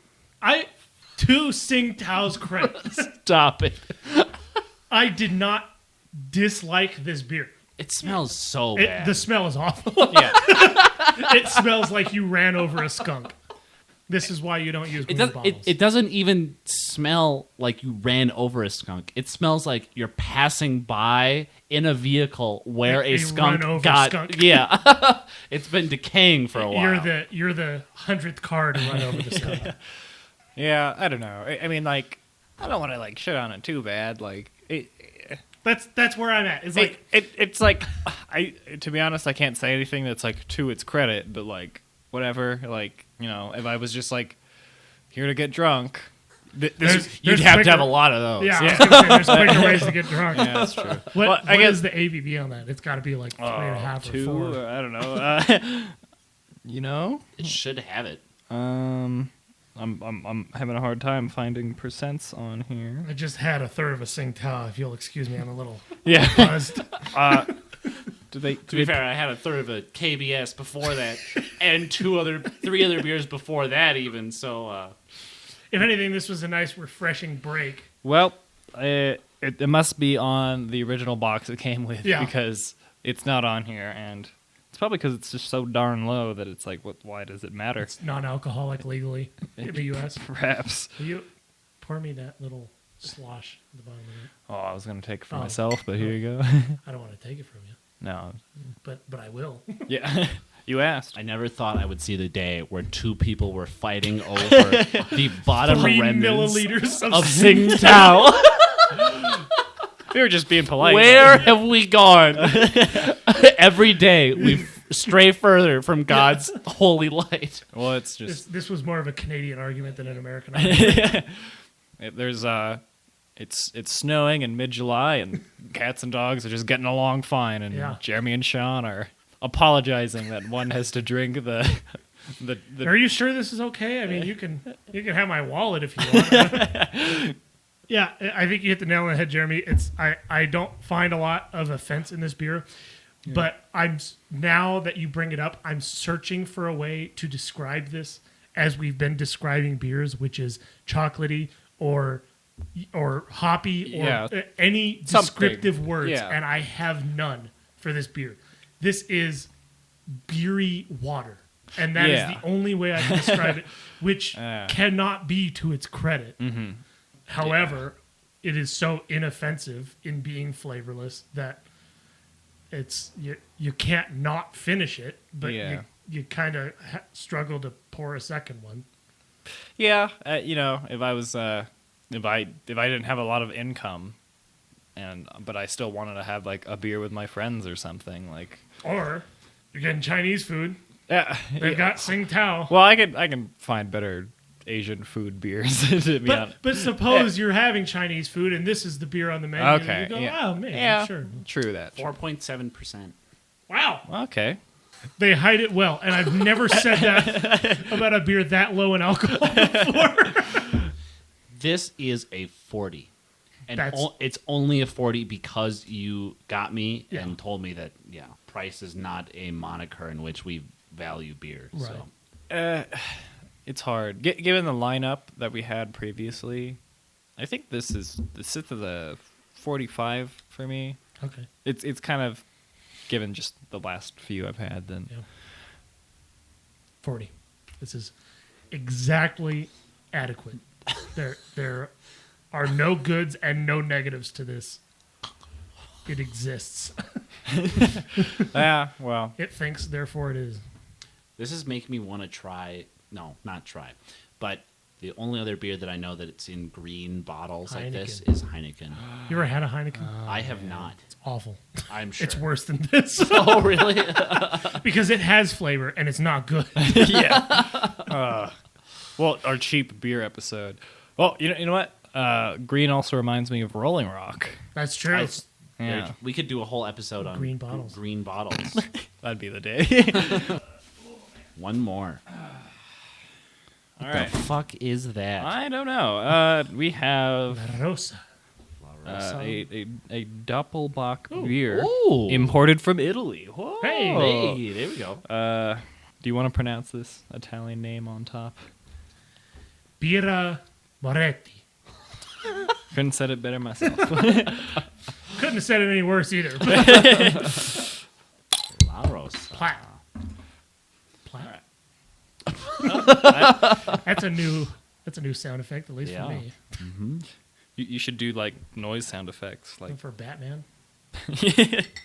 To Tsingtao's credit,
Stop it.
I did not dislike this beer.
It smells so bad.
The smell is awful.
Yeah.
It smells like you ran over a skunk. This is why you don't use green bottles.
It doesn't even smell like you ran over a skunk. It smells like you're passing by in a vehicle where a skunk
run-over
got.
skunk.
Yeah, it's been decaying for a while.
You're the 100th car to run over the skunk.
Yeah, I don't know. I mean, like, I don't want to like shit on it too bad. Like,
That's where I'm at. It's like
it's like to be honest, I can't say anything that's like to its credit, but like whatever. Like if I was just like here to get drunk,
You'd have to have a lot of those.
Yeah, I was gonna say, there's quicker ways to get drunk.
Yeah, that's true.
What is the ABV on that? It's got to be like 3.5 or
2,
4.
I don't know. You know,
It should have it.
I'm having a hard time finding percents on here.
I just had a third of a Tsingtao. If you'll excuse me, I'm a little
Yeah.
buzzed.
Do they?
To be fair, I had a third of a KBS before that, and 3 other beers before that even. So,
If anything, this was a nice, refreshing break.
Well, it must be on the original box it came with because it's not on here, and it's probably because it's just so darn low that it's like, why does it matter?
It's non-alcoholic legally in the U.S.
Perhaps.
Will you pour me that little slosh at the bottom of it?
Oh, I was gonna take it for myself, but here you go.
I don't want to take it from you,
No.
but I will.
Yeah. You asked.
I never thought I would see the day where 2 people were fighting over the bottom
3
remnants
milliliters
of Tsingtao.
We were just being polite.
Where have we gone? Every day we stray further from God's holy light.
Well, it's just
This was more of a Canadian argument than an American argument.
It's snowing in mid-July, and cats and dogs are just getting along fine, and Jeremy and Sean are apologizing that one has to drink the
Are you sure this is okay? I mean, you can have my wallet if you want. Yeah, I think you hit the nail on the head, Jeremy. I don't find a lot of offense in this beer, but now that you bring it up, I'm searching for a way to describe this as we've been describing beers, which is chocolatey or hoppy or any descriptive words, and I have none for this beer. This is beery water, and that is the only way I can describe it, which cannot be to its credit.
Mm-hmm.
However, it is so inoffensive in being flavorless that it's you can't not finish it, but you kind of struggle to pour a second one.
Yeah, if I was if I didn't have a lot of income, but I still wanted to have like a beer with my friends or something like.
Or you're getting Chinese food.
Yeah,
they've got Tsingtao.
Well, I can find better Asian food beers to be honest.
But suppose you're having Chinese food and this is the beer on the menu.
Okay.
And you go, oh, man, sure.
True that.
4.7%.
Wow.
Okay.
They hide it well, and I've never said that about a beer that low in alcohol before.
This is a 40. And it's only a 40 because you got me and told me that, price is not a moniker in which we value beer.
Right.
So.
It's hard. Given the lineup that we had previously, I think this sits at a 45 for me.
Okay.
It's kind of, given just the last few I've had, then.
Yeah. 40. This is exactly adequate. There are no goods and no negatives to this. It exists.
Yeah, well.
It thinks, therefore it is.
This is making me want to try... No, not try. But the only other beer that I know that it's in green bottles like this is Heineken.
You ever had a Heineken?
I have not.
It's awful.
I'm sure.
It's worse than this.
Oh, really?
Because it has flavor and it's not good.
Yeah. Well, our cheap beer episode. Well, you know what? Green also reminds me of Rolling Rock.
That's true.
Yeah.
We could do a whole episode on
green bottles.
Green bottles.
That'd be the day.
One more.
All
What
right.
the fuck is that?
I don't know. We have
Rossa.
a Doppelbock beer
Ooh.
imported from Italy. Whoa.
Hey, there we go.
Do you want to pronounce this Italian name on top?
Birra Moretti.
Couldn't said it better myself.
Couldn't have said it any worse either.
La Rossa.
Plat. That's a new sound effect, at least for me.
Mm-hmm.
You should do like noise sound effects, like
For Batman.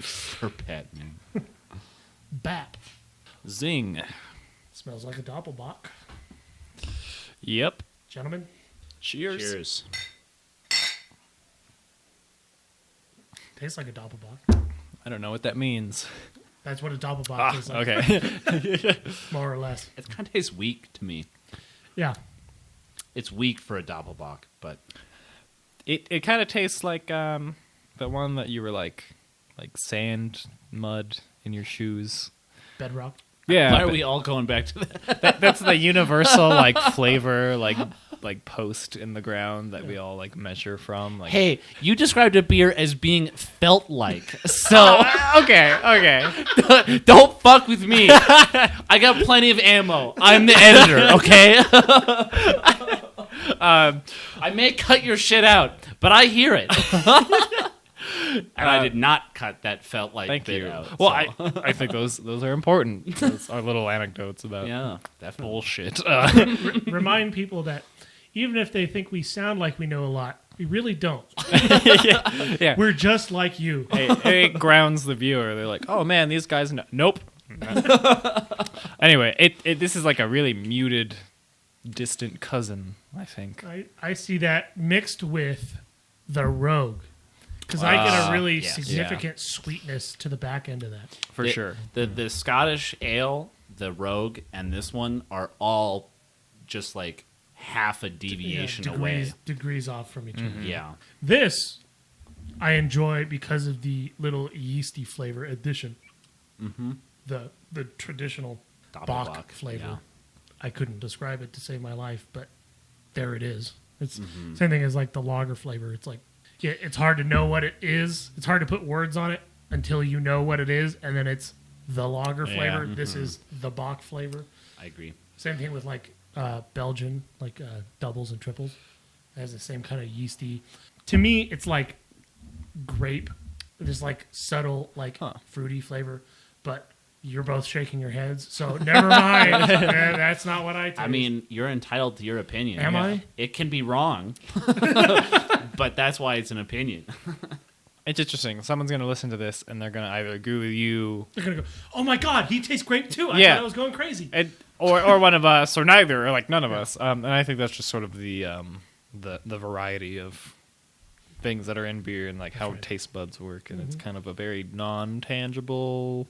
For pet, man.
Bap.
zing.
Smells like a Doppelbock.
Yep.
Gentlemen,
Cheers.
Cheers.
tastes like a Doppelbock.
I don't know what that means.
That's what a Doppelbock tastes like.
Okay.
More or less.
It kind of tastes weak to me.
Yeah.
It's weak for a Doppelbock, but
It kind of tastes like the one that you were like sand, mud in your shoes.
Bedrock.
Yeah.
why are
but
we all going back to that?
that's the universal like flavor, like post in the ground that we all like measure from. Like,
Hey, you described a beer as being felt like, so
okay.
don't fuck with me. I got plenty of ammo. I'm the editor, okay? I may cut your shit out, but I hear it. And I did not cut that felt like
Thank
bit
you.
out.
Well,
so.
I think those are important. Those are little anecdotes about
Yeah, definitely.
bullshit.
Remind people that even if they think we sound like we know a lot, we really don't.
Yeah.
We're just like you.
It grounds the viewer. They're like, oh man, these guys know. Nope. Anyway, this is like a really muted, distant cousin, I think.
I see that mixed with the Rogue. Because I get a really
yes.
significant sweetness to the back end of that.
For sure.
The Scottish ale, the Rogue, and this one are all just like half a deviation away.
Degrees off from each other.
Yeah.
This I enjoy because of the little yeasty flavor addition. Mm-hmm. The traditional Bach flavor.
Yeah.
I couldn't describe it to save my life, but there it is. It's same thing as like the lager flavor. It's like it's hard to know what it is. It's hard to put words on it until you know what it is, and then it's the lager flavor. This is the Bach flavor.
I agree.
Same thing with like Belgian, like doubles and triples. It has the same kind of yeasty. To me, it's like grape. There's like subtle, like fruity flavor, but you're both shaking your heads, so never mind. That's not what I taste.
I mean, you're entitled to your opinion.
Am I?
It can be wrong, but that's why it's an opinion.
It's interesting. Someone's going to listen to this, and they're going to either agree with you.
They're going to go, oh my God, he tastes grape too. I
Yeah.
thought I was going crazy.
Or one of us, or neither, or like none of us. And I think that's just sort of the variety of things that are in beer and like how taste buds work. And it's kind of a very non-tangible,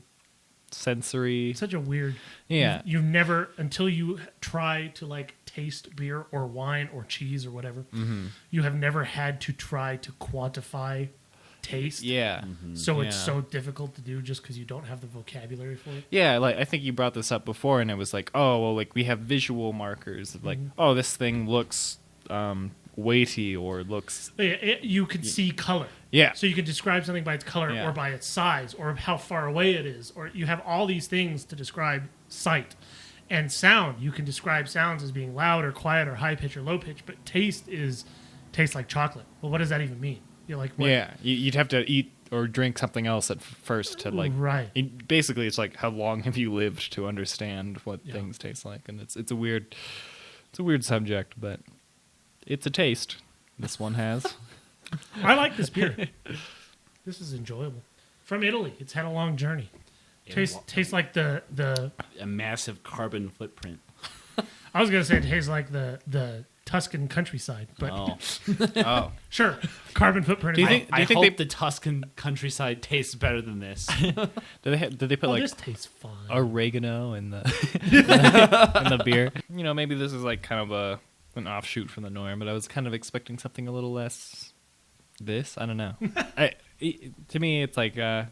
sensory.
Such a weird.
Yeah.
You've never, until you try to like taste beer or wine or cheese or whatever, you have never had to try to quantify taste.
Yeah.
So it's
Yeah.
so difficult to do just because you don't have the vocabulary for it.
Yeah, like I think you brought this up before, and it was like, oh, well, like we have visual markers of like, oh, this thing looks weighty or looks.
You could see color.
Yeah.
So you can describe something by its color
Yeah.
or by its size or how far away it is. Or you have all these things to describe sight. And sound, you can describe sounds as being loud or quiet or high pitch or low pitch, but taste tastes like chocolate. Well, what does that even mean? You're like, what?
Yeah, you'd have to eat or drink something else at first to like.
Right.
Basically, it's like how long have you lived to understand what things taste like, and it's a weird subject, but it's a taste. This one has.
I like this beer. This is enjoyable. From Italy. It's had a long journey. Tastes like the
A massive carbon footprint.
I was gonna say it tastes like the Tuscan countryside, but
Oh.
sure, carbon footprint.
Do you
is
think-
fine.
I
think
hope
they-
the Tuscan countryside tastes better than this.
Did they put
Oh,
like
this tastes fine.
oregano in the in the beer? You know, maybe this is like kind of an offshoot from the norm, but I was kind of expecting something a little less. I don't know. To me, it's like I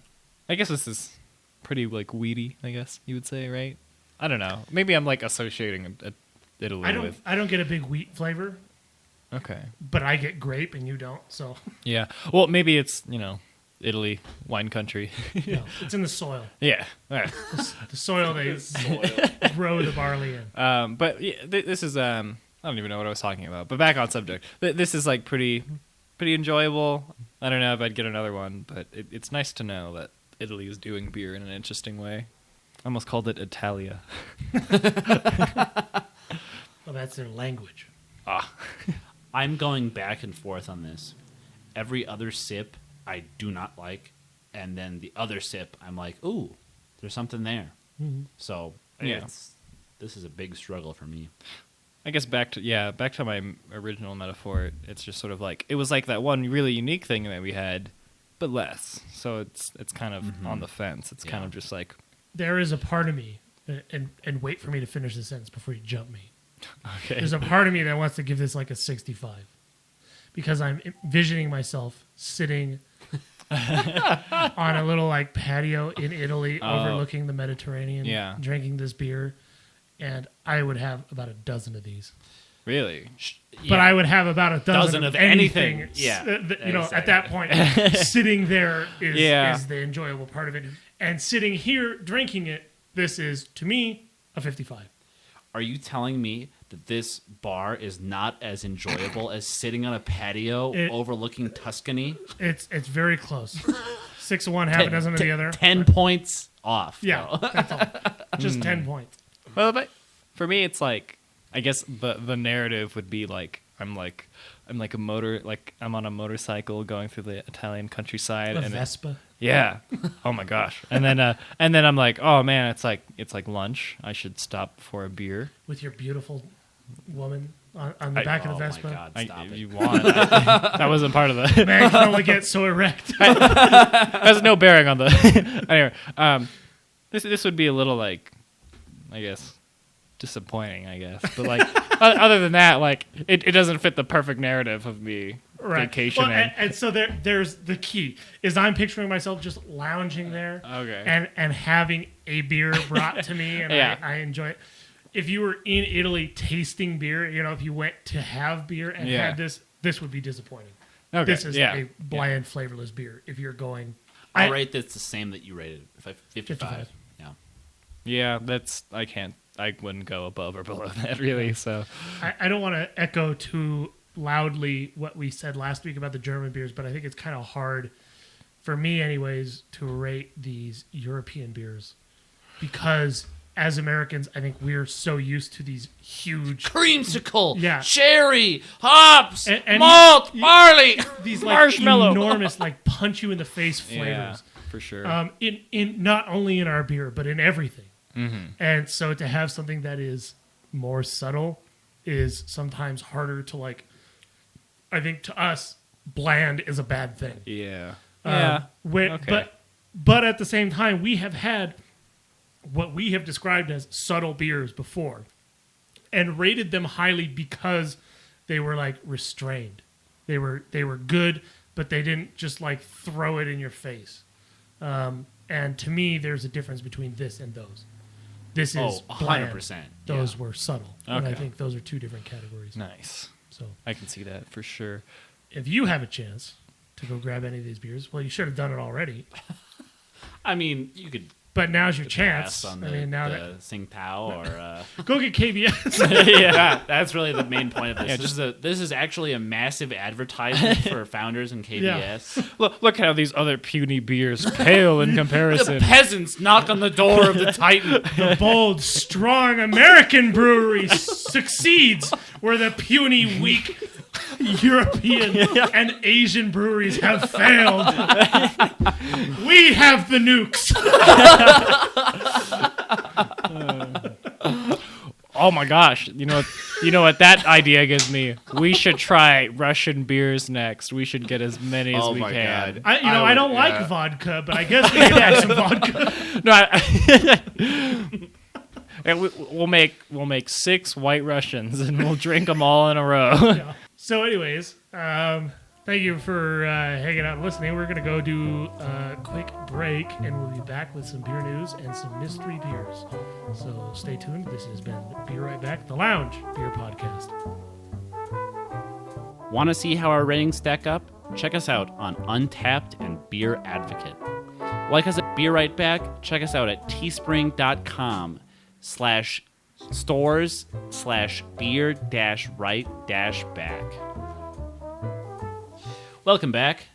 guess this is pretty like weedy. I guess you would say, right? I don't know. Maybe I'm like associating Italy with.
I don't get a big wheat flavor,
Okay.
but I get grape and you don't. So
Yeah. Well, maybe it's Italy, wine country.
no, it's in the soil.
Yeah. All right.
The soil they grow the barley in.
But yeah, this is I don't even know what I was talking about. But back on subject. This is like pretty enjoyable. I don't know if I'd get another one, but it's nice to know that Italy is doing beer in an interesting way. I almost called it Italia.
Well, that's their language.
I'm going back and forth on this. Every other sip I do not like, and then the other sip I'm like, ooh, there's something there. So
Yeah.
this is a big struggle for me.
I guess back to my original metaphor. It's just sort of like it was like that one really unique thing that we had, but less. So it's kind of on the fence. It's kind of just like
There is a part of me, and wait for me to finish the sentence before you jump me.
Okay.
There's a part of me that wants to give this like a 65 because I'm envisioning myself sitting on a little like patio in Italy overlooking the Mediterranean, drinking this beer, and I would have about a dozen of these.
Really?
But I would have about a dozen
of
anything.
Yeah.
At that point, sitting there is the enjoyable part of it. And sitting here drinking it, this is, to me, a 55.
Are you telling me that this bar is not as enjoyable as sitting on a patio overlooking Tuscany?
It's very close. 6 of one, half a dozen of the other.
10 points off.
Yeah, that's all. Just 10 points.
Well, but for me, it's like, I guess the narrative would be like I'm on a motorcycle going through the Italian countryside.
A Vespa.
Yeah. Oh my gosh. And then I'm like, oh man, it's like lunch. I should stop for a beer.
With your beautiful woman on the back of the Vespa.
My God, stop it.
If you want, that wasn't part of the.
Man can only get so erect.
Has no bearing on the. Anyway, this would be a little like, I guess, disappointing. I guess, but like other than that, like it doesn't fit the perfect narrative of me.
Right.
Vacationing.
Well, and so there's the key is I'm picturing myself just lounging there, and having a beer brought to me, and I enjoy it. If you were in Italy tasting beer, if you went to have beer and had this would be disappointing.
Okay.
This is a bland, flavorless beer. If you're going,
I'll rate this the same that you rated. 55. Yeah.
Yeah, I wouldn't go above or below that really. So
I don't want to echo too loudly what we said last week about the German beers, but I think it's kind of hard for me anyways to rate these European beers because as Americans I think we're so used to these huge
creamsicle, cherry, hops, and malt, barley,
these like
marshmallow,
enormous like punch you in the face flavors.
For sure.
In not only in our beer but in everything.
Mm-hmm.
And so to have something that is more subtle is sometimes harder to like. I think to us, bland is a bad thing.
Yeah.
But at the same time, we have had what we have described as subtle beers before, and rated them highly because they were like restrained. They were good, but they didn't just like throw it in your face. And to me, there's a difference between this and those. This is
100%.
Those were subtle, and I
Okay.
think those are two different categories.
Nice.
So
I can see that for sure.
if you have a chance to go grab any of these beers, well, you should have done it already.
I mean, you could
But now's your
pass
chance.
on
I mean, now
the
that
Tsingtao or
go get KBS.
yeah, that's really the main point of this. This is actually a massive advertisement for Founders and KBS.
Look how these other puny beers pale in
The
comparison.
peasants knock on the door of the Titan.
The bold, strong American brewery succeeds where the puny, weak European and Asian breweries have failed. We have the nukes.
Oh my gosh! You know what that idea gives me. We should try Russian beers next. We should get as many as we can.
I don't like vodka, but I guess we can have some vodka.
No, and we'll make 6 White Russians and we'll drink them all in a row.
Yeah. So, anyways, thank you for hanging out and listening. We're gonna go do a quick break, and we'll be back with some beer news and some mystery beers. So stay tuned. This has been Be Right Back, the Lounge Beer Podcast.
Want to see how our ratings stack up? Check us out on Untapped and Beer Advocate. Like us at Beer Right Back, check us out at teespring.com/stores/beer-right-back. Welcome back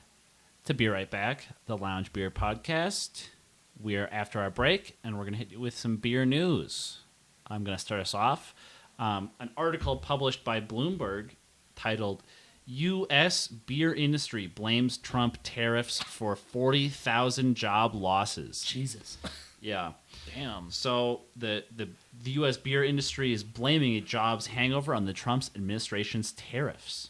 to Beer Right Back, the Lounge Beer Podcast. We're after our break, and we're going to hit you with some beer news. I'm going to start us off. An article published by Bloomberg titled, U.S. Beer Industry Blames Trump Tariffs for 40,000 Job Losses.
Jesus.
Yeah. Damn. So the U.S. beer industry is blaming a jobs hangover on the Trump administration's tariffs.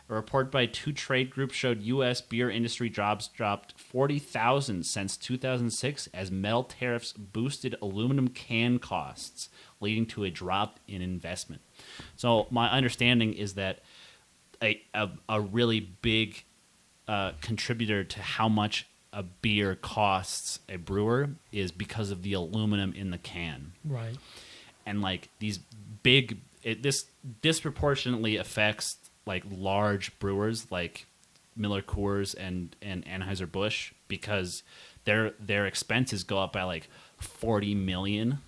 A report by 2 trade groups showed U.S. beer industry jobs dropped 40,000 since 2006 as metal tariffs boosted aluminum can costs, leading to a drop in investment. So my understanding is that a really big contributor to how much a beer costs a brewer is because of the aluminum in the can.
Right.
And like these big, this disproportionately affects like large brewers like Miller Coors and Anheuser-Busch because their expenses go up by like 40 million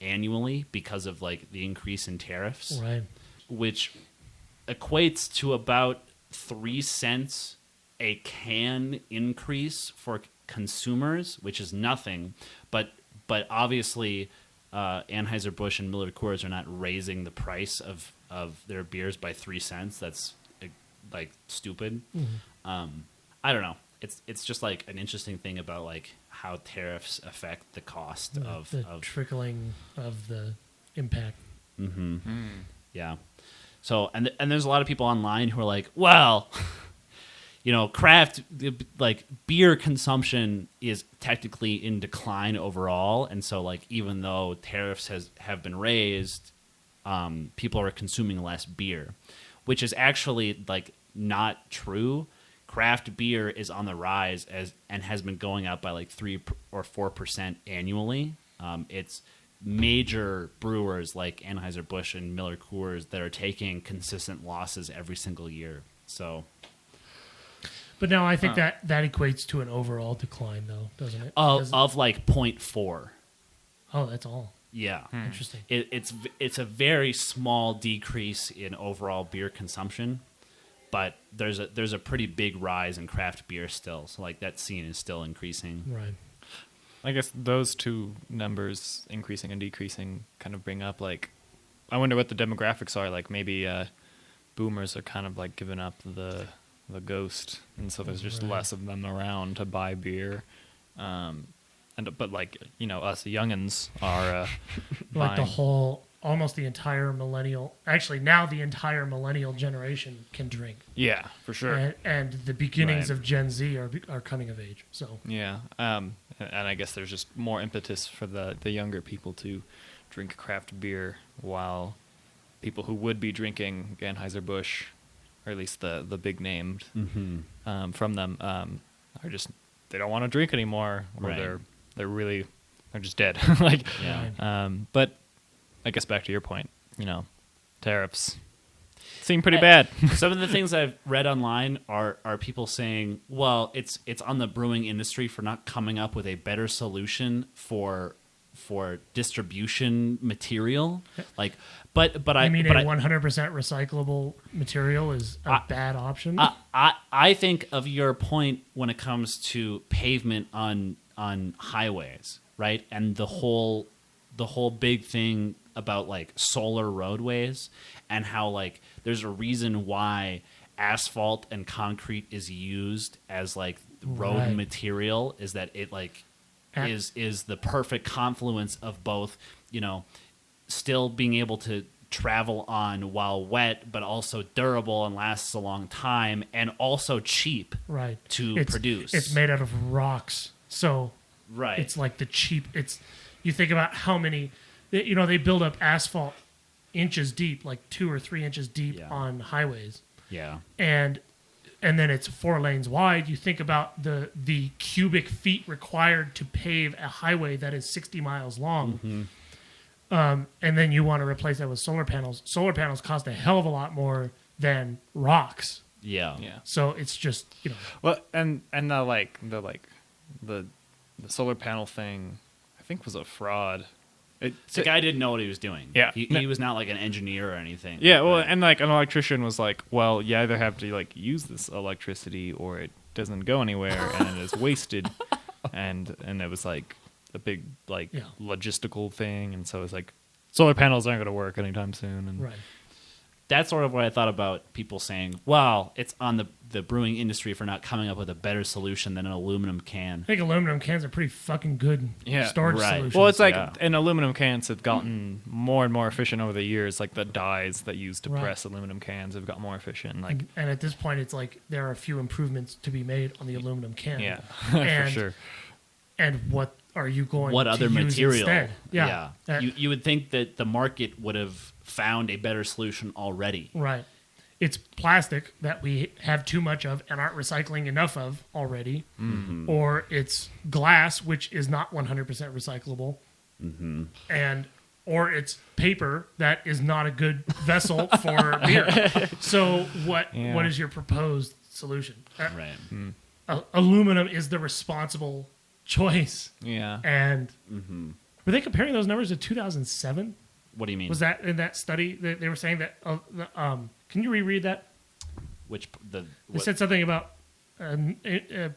annually because of like the increase in tariffs,
Right.
which equates to about 3 cents a can increase for consumers, which is nothing. But obviously, Anheuser-Busch and Miller Coors are not raising the price of their beers by 3 cents. That's like stupid.
Mm-hmm.
I don't know. It's just like an interesting thing about like how tariffs affect the cost of
trickling of the impact.
Mm-hmm. Yeah. So and there's a lot of people online who are like, well, craft like beer consumption is technically in decline overall, and so like even though tariffs have been raised, people are consuming less beer, which is actually like not true. Craft beer is on the rise and has been going up by like 3 or 4% annually. It's major brewers like Anheuser-Busch and Miller Coors that are taking consistent losses every single year. So,
but now I think that equates to an overall decline, though, doesn't it?
Of like 0.4.
Oh, that's all.
Yeah,
Interesting.
It's a very small decrease in overall beer consumption, but there's a pretty big rise in craft beer still. So like that scene is still increasing.
Right.
I guess those two numbers, increasing and decreasing, kind of bring up like, I wonder what the demographics are. Like maybe boomers are kind of like giving up the ghost, and so there's just less of them around to buy beer. But like us youngins are
Like
buying.
almost the entire millennial. Actually, now the entire millennial generation can drink.
Yeah, for sure.
And the beginnings
Right.
of Gen Z are coming of age. So
Yeah, and I guess there's just more impetus for the younger people to drink craft beer, while people who would be drinking Anheuser-Busch, or at least the big named from them, are just, they don't want to drink anymore, or
Right.
they're just dead. Like,
Yeah.
but I guess back to your point, tariffs seem pretty bad.
Some of the things I've read online are people saying, well, it's on the brewing industry for not coming up with a better solution for distribution material. Like, but
I mean,
but
a 100% recyclable material is a bad option.
I think of your point when it comes to pavement on highways, right? And the whole big thing about like solar roadways, and how like there's a reason why asphalt and concrete is used as like road
Right.
material, is that it like is the perfect confluence of both, still being able to travel on while wet, but also durable and lasts a long time, and also cheap
right.
to produce.
It's made out of rocks. So
right.
it's like you think about how many, they build up asphalt inches deep, like 2 or 3 inches deep on highways.
Yeah.
And then it's 4 lanes wide. You think about the cubic feet required to pave a highway that is 60 miles long. And then you want to replace that with solar panels. Solar panels cost a hell of a lot more than rocks.
Yeah.
Yeah.
So it's just,
Well, and the solar panel thing, I think, was a fraud.
The guy didn't know what he was doing.
Yeah.
He was not like an engineer or anything.
Yeah, well,
But-
and like an electrician was like, well, you either have to like use this electricity or it doesn't go anywhere and it is wasted, and it was like a big like logistical thing, and so it's like solar panels aren't going to work anytime soon. And
right.
that's sort of what I thought about people saying, well, it's on the brewing industry for not coming up with a better solution than an aluminum can.
I think aluminum cans are pretty fucking good storage
right.
solutions.
Well, it's like,
Yeah.
and aluminum cans have gotten more and more efficient over the years. Like the dyes that used to
Right.
press aluminum cans have got more efficient. Like,
and at this point, it's like there are a few improvements to be made on the aluminum can.
yeah,
And,
for sure.
And what are you going
what
to
other
use
material?
instead? Yeah.
You would think that the market would have found a better solution already.
Right. It's plastic that we have too much of and aren't recycling enough of already.
Mm-hmm.
Or it's glass, which is not 100% recyclable.
Mm-hmm.
Or it's paper that is not a good vessel for beer. So what is your proposed solution?
Right.
Aluminum is the responsible choice.
Yeah.
And were they comparing those numbers to 2007?
What do you mean?
Was that in that study that they were saying that? Can you reread that? They said something about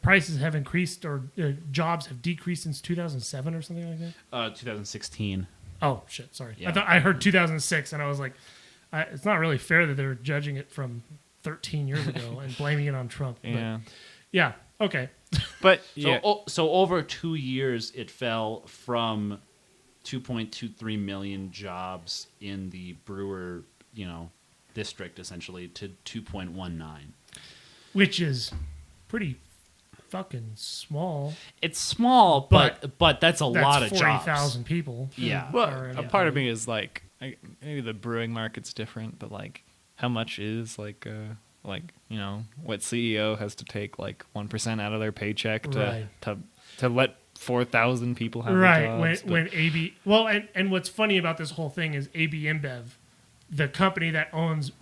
prices have increased or jobs have decreased since 2007 or something like that.
2016.
Oh shit! Sorry,
Yeah.
I thought I heard 2006, and I was like, it's not really fair that they're judging it from 13 years ago and blaming it on Trump.
Yeah.
But, yeah. Okay.
But
So over 2 years, it fell from 2.23 million jobs in the brewer, district essentially to 2.19.
Which is pretty fucking small.
It's small, but that's a lot of
40,000
jobs.
people.
Yeah.
Well,
are in
a
it.
part of me is like, maybe the brewing market's different, but like, how much is what CEO has to take like 1% out of their paycheck to let 4,000 people have jobs?
When AB and what's funny about this whole thing is AB InBev, the company that owns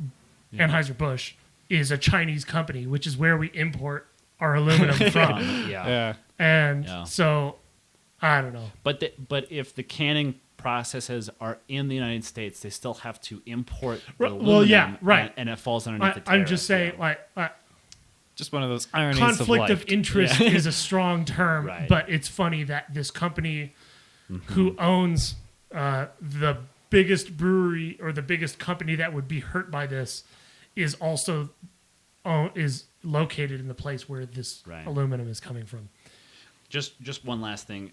Anheuser-Busch, is a Chinese company, which is where we import our aluminum from.
Yeah.
And so I don't know.
But if the canning processes are in the United States, they still have to import the
Well,
aluminum,
yeah, right.
and it falls underneath the tariff.
I'm just saying,
Just one of those ironies
conflict
of
of interest is a strong term,
Right.
but it's funny that this company who owns the biggest brewery or the biggest company that would be hurt by this is also is located in the place where this aluminum is coming from.
Just one last thing,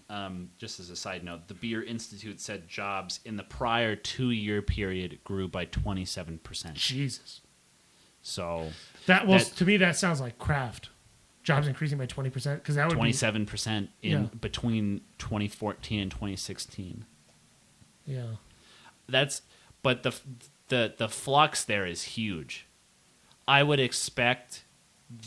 just as a side note, the Beer Institute said jobs in the prior 2-year period grew by 27%.
Jesus.
So
to me that sounds like craft. Jobs increasing by 20% because that would
27% between 2014 and 2016.
be
But the flux there is huge. I would expect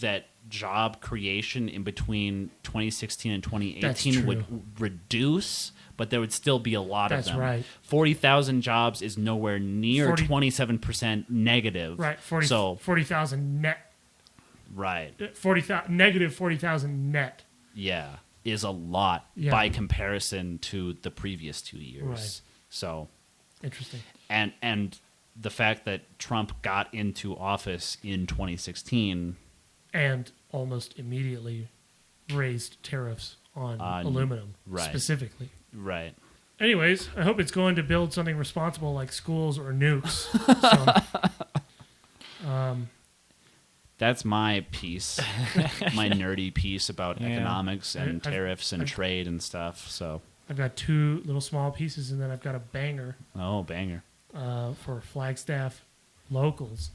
that job creation in between 2016 and 2018 would reduce, but there would still be a lot of them.
That's right.
40,000 jobs is nowhere near 27% negative.
Right. 40,000 net.
Right.
Negative 40,000 net.
Yeah, is a lot by comparison to the previous 2 years.
Right.
So
interesting.
And the fact that Trump got into office in 2016
and almost immediately raised tariffs on aluminum specifically.
Right.
Anyways, I hope it's going to build something responsible like schools or nukes.
That's my piece, my nerdy piece about economics and tariffs and trade and stuff. So
I've got 2 little small pieces, and then I've got a banger.
Oh, banger.
For Flagstaff locals.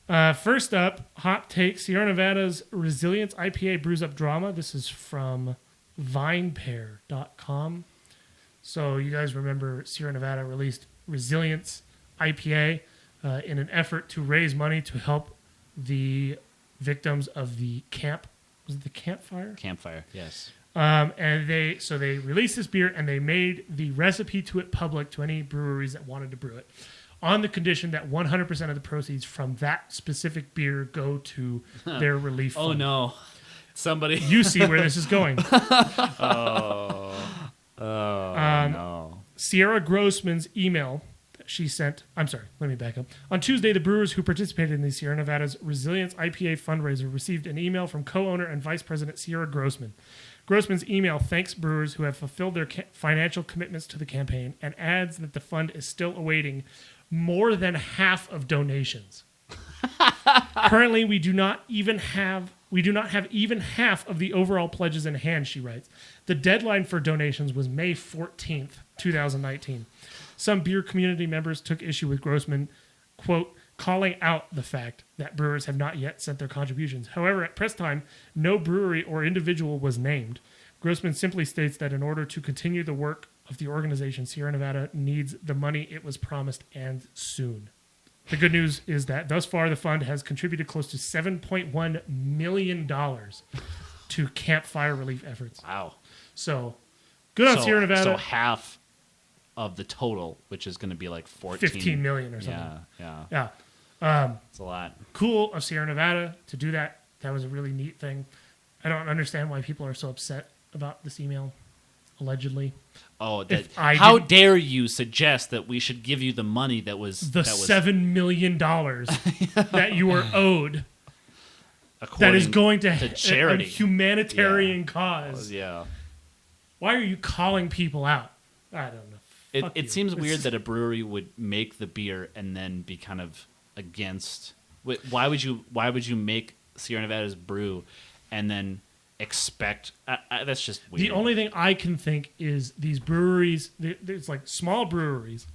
First up, hot take: Sierra Nevada's Resilience IPA brews up drama. This is from vinepair.com. So you guys remember Sierra Nevada released Resilience IPA in an effort to raise money to help the victims of the camp. Was it the campfire?
Campfire, yes.
And they released this beer and they made the recipe to it public to any breweries that wanted to brew it, on the condition that 100% of the proceeds from that specific beer go to their relief fund.
Oh no, somebody!
You see where this is going.
No.
Sierra Grossman's email that she sent. I'm sorry, let me back up. On Tuesday, the brewers who participated in the Sierra Nevada's Resilience IPA fundraiser received an email from co-owner and vice president Sierra Grossman. Grossman's email thanks brewers who have fulfilled their financial commitments to the campaign and adds that the fund is still awaiting more than half of donations. Currently, we do not have even half of the overall pledges in hand, she writes. The deadline for donations was May 14th, 2019. Some beer community members took issue with Grossman, quote, calling out the fact that brewers have not yet sent their contributions. However, at press time, no brewery or individual was named. Grossman simply states that in order to continue the work of the organization, Sierra Nevada needs the money it was promised, and soon. The good news is that thus far the fund has contributed close to $7.1 million to campfire relief efforts.
Wow.
So good on Sierra Nevada.
So half of the total, which is going to be like
15 million or something.
Yeah. It's a lot.
Cool of Sierra Nevada to do that. That was a really neat thing. I don't understand why people are so upset about this email, allegedly.
Oh, how dare you suggest that we should give you the money that was
$7 million that you were owed, that is going to
charity,
a humanitarian cause.
Yeah.
Why are you calling people out? I don't know.
It seems weird that a brewery would make the beer and then be kind of against. Why would you make Sierra Nevada's brew and then expect? That's just weird.
The only thing I can think is these breweries. There's like small breweries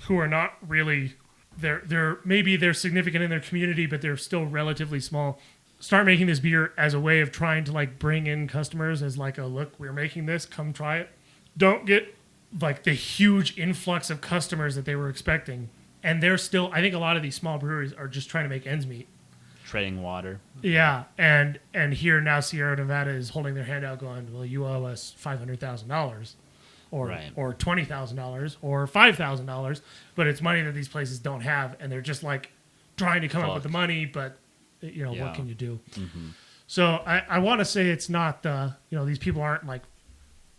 who are not really. They're significant in their community, but they're still relatively small. Start making this beer as a way of trying to like bring in customers as like a look. We're making this. Come try it. Don't get like the huge influx of customers that they were expecting. And they're still, I think a lot of these small breweries are just trying to make ends meet.
Treading water.
Yeah. And here now Sierra Nevada is holding their hand out going, well, you owe us $500,000 or $20,000 or $5,000, but it's money that these places don't have. And they're just like trying to come up with the money, but what can you do? Mm-hmm. So I want to say it's not, these people aren't like,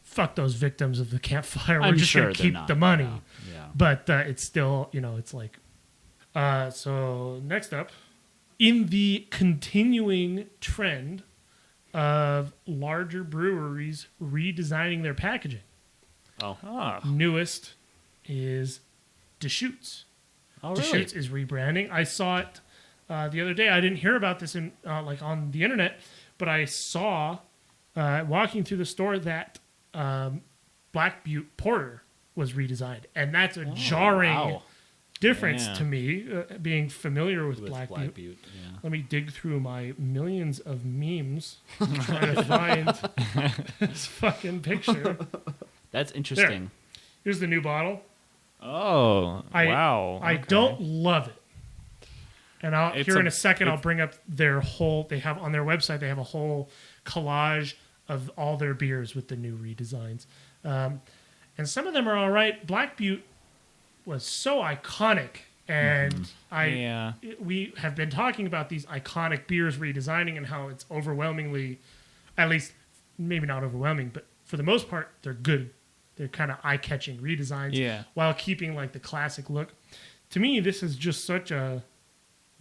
fuck those victims of the campfire. We're just going to keep the money.
Yeah.
But it's still, it's like... so next up, in the continuing trend of larger breweries redesigning their packaging, newest is Deschutes.
Oh, really?
Deschutes is rebranding. I saw it the other day. I didn't hear about this on the internet, but I saw walking through the store that Black Butte Porter was redesigned, and that's a jarring difference to me, being familiar with Black Butte.
Yeah.
Let me dig through my millions of memes trying to find this fucking picture.
That's interesting.
There. Here's the new bottle.
Oh, wow.
I don't love it. And in a second, I'll bring up their whole... They have on their website, they have a whole collage of all their beers with the new redesigns. And some of them are all right. Black Butte was so iconic. And we have been talking about these iconic beers redesigning and how it's overwhelmingly, at least maybe not overwhelming, but for the most part, they're good. They're kind of eye-catching redesigns while keeping like the classic look. To me, this is just such a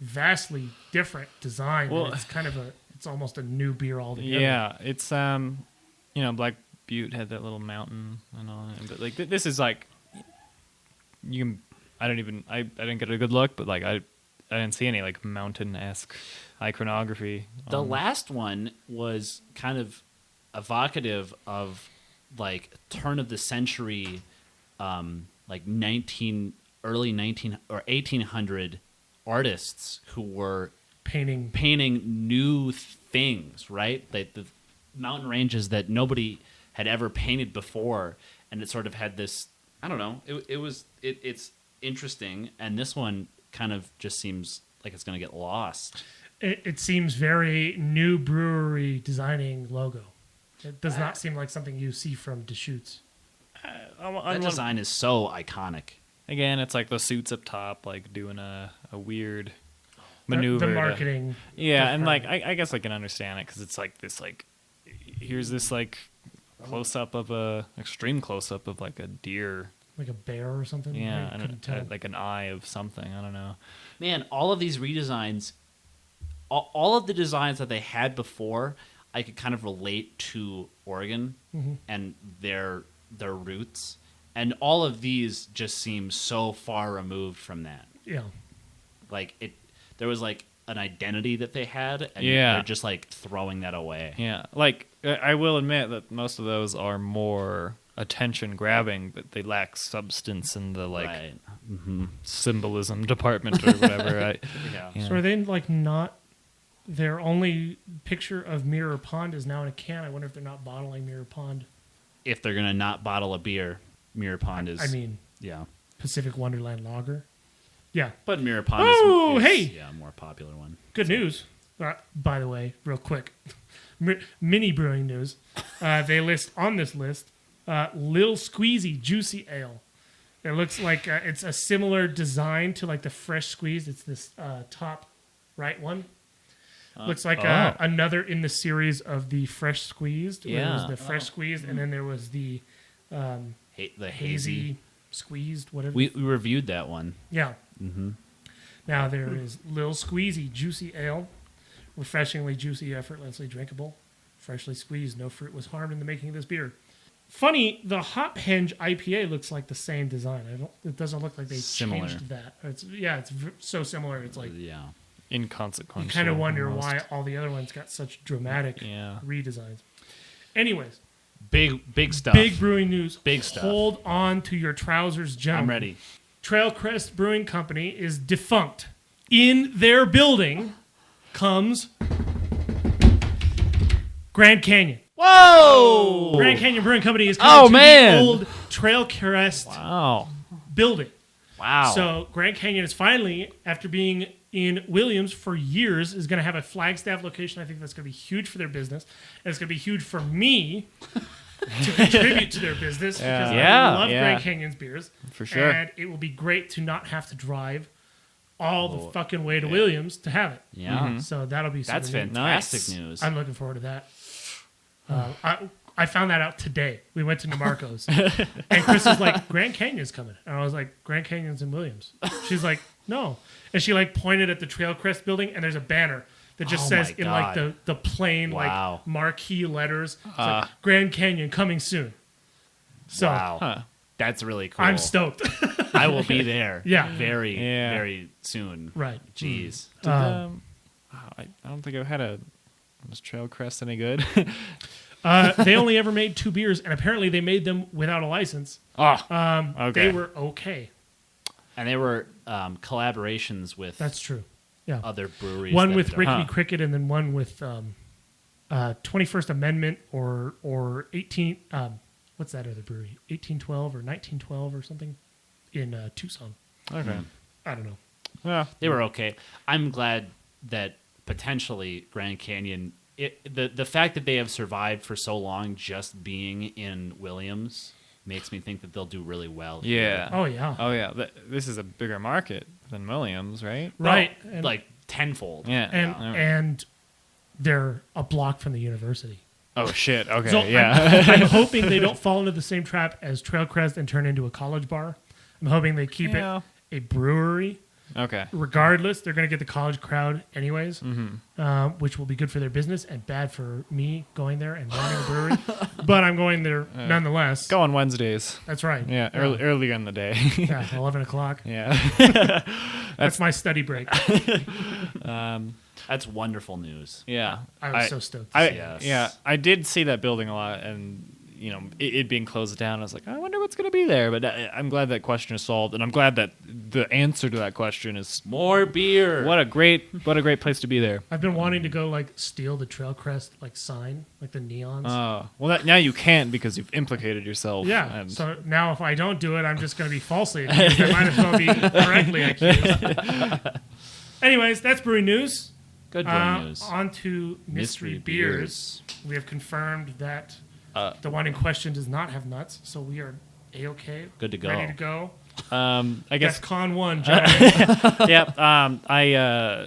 vastly different design. Well, it's kind of it's almost a new beer altogether.
Yeah, it's Black Butte had that little mountain and all that, but like this is like I didn't get a good look, but like I didn't see any like mountain-esque iconography.
The last one was kind of evocative of like turn of the century, like early 19 or 1800 artists who were painting new things, right? Like the mountain ranges that nobody had ever painted before, and it sort of had this. I don't know. It's interesting, and this one kind of just seems like it's going to get lost.
It seems very new brewery designing logo. It does not seem like something you see from Deschutes.
That design is so iconic.
Again, it's like the suits up top, like doing a weird maneuver.
The marketing.
And like I guess I can understand it because it's like this like here's this like extreme close up of like a deer,
like a bear or something.
Yeah, and like an eye of something. I don't know.
Man, all of these redesigns, all of the designs that they had before, I could kind of relate to Oregon and their roots. And all of these just seem so far removed from that.
Yeah.
Like there was like an identity that they had, and they're just like throwing that away.
Yeah. Like I will admit that most of those are more attention grabbing, but they lack substance in the like symbolism department or whatever.
So are they like not Their only picture of Mirror Pond is now in a can. I wonder if they're not bottling Mirror Pond.
If they're going to not bottle a beer, Mirror Pond is...
I mean,
yeah.
Pacific Wonderland Lager. Yeah.
But Mirror Pond is
hey!
yeah, a more popular one.
Good news. By the way, real quick. Mini brewing news. They list on this list Lil Squeezy Juicy Ale. It looks like it's a similar design to like the Fresh Squeezed. It's this top right one. Looks like another in the series of the Fresh Squeezed. Where it was the Fresh Squeezed, and then there was the hazy squeezed, whatever.
We reviewed that one.
Yeah. Mm-hmm. Now there is Lil Squeezy Juicy Ale. Refreshingly juicy, effortlessly drinkable. Freshly squeezed. No fruit was harmed in the making of this beer. Funny, the Hop Henge IPA looks like the same design. It doesn't look like they changed that. It's so similar. It's like
inconsequential.
You kind of wonder why all the other ones got such dramatic redesigns. Anyways,
big stuff.
Big brewing news.
Big stuff.
Hold on to your trousers, gentlemen.
I'm ready.
Trailcrest Brewing Company is defunct. In their building comes Grand Canyon.
Whoa!
Grand Canyon Brewing Company is coming to the old Trailcrest building.
Wow.
So Grand Canyon is finally, after being in Williams for years, is going to have a Flagstaff location. I think that's going to be huge for their business. And it's going to be huge for me to contribute to their business because I love Grand Canyon's beers.
For sure.
And it will be great to not have to drive all the fucking way to Williams to have it.
Yeah.
Mm-hmm.
So that'll be super
That's
neat.
fantastic news.
I'm looking forward to that. I found that out today. We went to Namarco's. And Chris was like, Grand Canyon's coming. And I was like, Grand Canyon's in Williams. She's like, no. And she like pointed at the Trailcrest building, and there's a banner that just says in like the plain like marquee letters, it's like, Grand Canyon coming soon. So
that's really cool.
I'm stoked.
I will be there.
Very
soon.
Right.
Jeez.
I don't think I've had was Trailcrest any good?
They only ever made 2 beers, and apparently they made them without a license.
Okay.
They were okay.
And they were collaborations with
That's true. Yeah.
other breweries.
One with Rickety Cricket, and then one with 21st Amendment or 18. What's that other brewery? 1812 or 1912 or something in Tucson.
Okay.
I don't know.
Yeah.
They were okay. I'm glad that potentially Grand Canyon, the fact that they have survived for so long just being in Williams makes me think that they'll do really well here.
Oh, yeah.
Oh, yeah. This is a bigger market than Williams, right?
Right.
Well, like tenfold.
Yeah.
And they're a block from the university.
Oh, shit. Okay,
So
yeah.
I'm hoping they don't fall into the same trap as Trailcrest and turn into a college bar. I'm hoping they keep it a brewery.
Okay.
Regardless, they're going to get the college crowd anyways, which will be good for their business and bad for me going there and running a brewery. But I'm going there nonetheless.
Go on Wednesdays.
That's right.
Yeah, earlier in the day.
Yeah, 11 o'clock.
Yeah.
That's my study break.
That's wonderful news.
Yeah. I was so stoked to see
Yes.
Yeah, I did see that building a lot, and it being closed down, I was like, I wonder what's going to be there. But I'm glad that question is solved, and I'm glad that the answer to that question is
more beer.
What a great place to be there.
I've been wanting to go steal the Trailcrest sign, the neons.
Well, now you can't because you've implicated yourself.
Yeah.
And
So now if I don't do it, I'm just going to be falsely accused. I might as well be correctly accused. Anyways, that's brewing news.
Good brewing news.
On to mystery beers. We have confirmed that the one in question does not have nuts, so we are A-okay.
Good to go.
Ready to go.
I guess
That's con 1, John.
Yep. I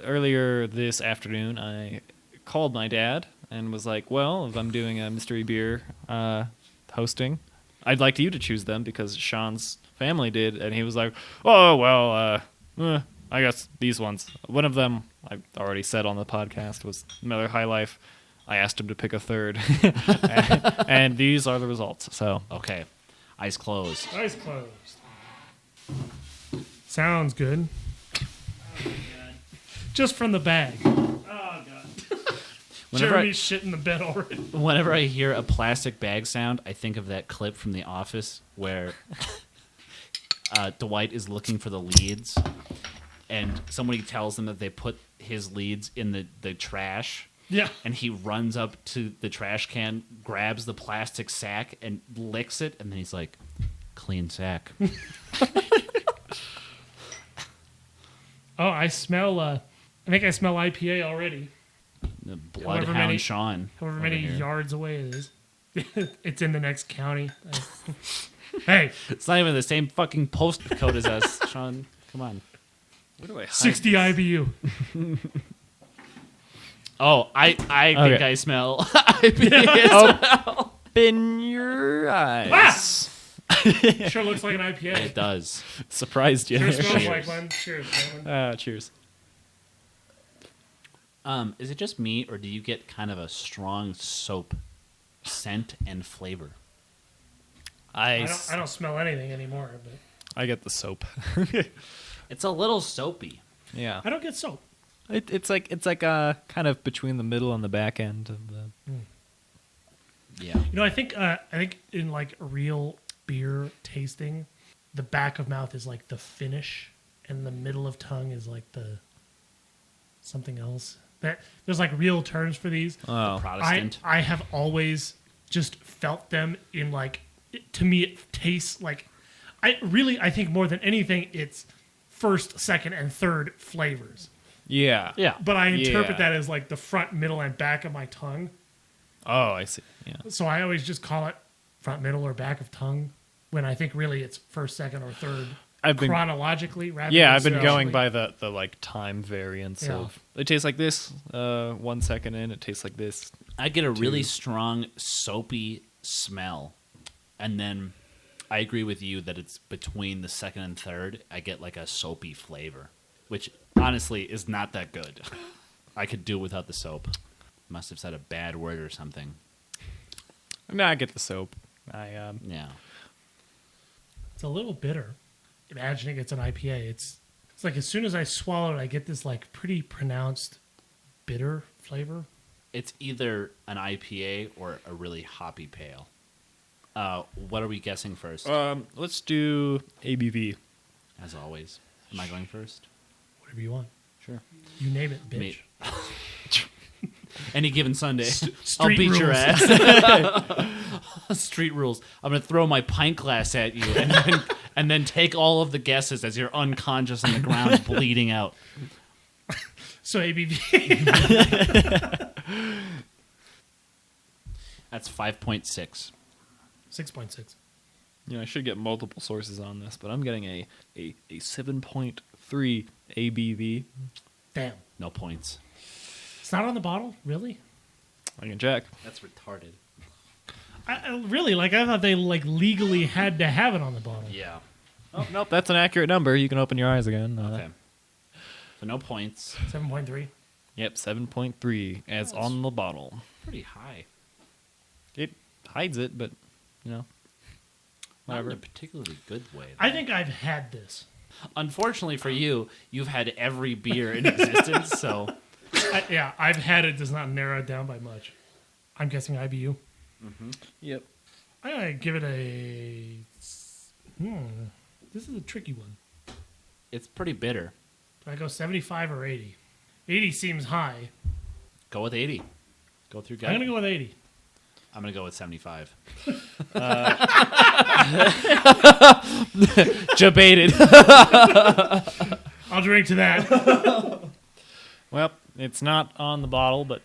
earlier this afternoon I called my dad and was like, "Well, if I'm doing a mystery beer hosting, I'd like you to choose them because Sean's family did." And he was like, "Oh well, I guess these ones. One of them I already said on the podcast was Miller High Life. I asked him to pick a third, and these are the results. So
okay, eyes closed.
Eyes closed. Sounds good. Oh, just from the bag. Oh, God. Jeremy's shit in the bed already.
Whenever I hear a plastic bag sound, I think of that clip from The Office where Dwight is looking for the leads, and somebody tells him that they put his leads in the trash.
Yeah.
And he runs up to the trash can, grabs the plastic sack, and licks it, and then he's like, "Clean sack."
Oh, I smell. I think I smell IPA already.
The Bloodhound Sean.
However
over
many
here.
yards away it is. It's in the next county. Hey,
It's not even the same fucking postcode as us, Sean. Come on.
Where do I hide
60
this?
IBU.
Oh, I think
Okay.
I smell IPA as well.
Open your eyes.
Sure looks like an IPA.
It does.
Surprised you.
Sure
there.
smells like one. Cheers, gentlemen.
Cheers.
Is it just me, or do you get kind of a strong soap scent and flavor?
I don't smell anything anymore, but
I get the soap.
It's a little soapy.
Yeah.
I don't get soap.
It's like kind of between the middle and the back end of the.
Yeah.
You know, I think in like real beer tasting, the back of mouth is like the finish, and the middle of tongue is like the something else. There's like real terms for these.
Oh.
Protestant.
I have always just felt them in like, to me it tastes like, I think more than anything it's first, second, and third flavors.
Yeah.
yeah.
But I interpret
Yeah.
that as like the front, middle, and back of my tongue.
Oh, I see. Yeah.
So I always just call it front, middle, or back of tongue when I think really it's first, second, or third
I've been
chronologically. Rather
Yeah,
than
I've been
sequentially.
going by the like time variance
Yeah.
of it tastes like this 1 second in, it tastes like this.
I get a really strong soapy smell, and then I agree with you that it's between the second and third. I get like a soapy flavor, which honestly is not that good. I could do without the soap. Must have said a bad word or something.
No, I get the soap.
Yeah.
It's a little bitter. Imagining it's an IPA, it's like as soon as I swallow it, I get this like pretty pronounced bitter flavor.
It's either an IPA or a really hoppy pale. What are we guessing first?
Let's do ABV.
As always. Am I going first?
Whatever you want.
Sure.
You name it, bitch.
Me- Any given Sunday, I'll
street
beat your
rules.
ass. Street rules. I'm going to throw my pint glass at you and then take all of the guesses as you're unconscious on the ground bleeding out.
So ABV.
That's 5.6.
6.6.
You know, I should get multiple sources on this, but I'm getting a 7.3 ABV.
Damn.
No points.
It's not on the bottle? Really?
I can check.
That's retarded.
Really? Like, I thought they, like, legally had to have it on the bottle.
Yeah.
Oh, nope, that's an accurate number. You can open your eyes again.
Okay. So no points.
7.3.
Yep, 7.3 as on the bottle.
Pretty high.
It hides it, but, you know,
Not in
whatever.
a particularly good way.
I think I've had this.
Unfortunately for you, you've had every beer in existence, so...
Yeah, I've had it. Does not narrow it down by much. I'm guessing IBU.
Yep.
I'm going to give it a... This is a tricky one.
It's pretty bitter.
Do I go 75 or 80? 80 seems high.
Go with 80. Go through gut.
I'm going to go with 80.
I'm going to go with 75.
Debated.
I'll drink to that.
Well, it's not on the bottle, but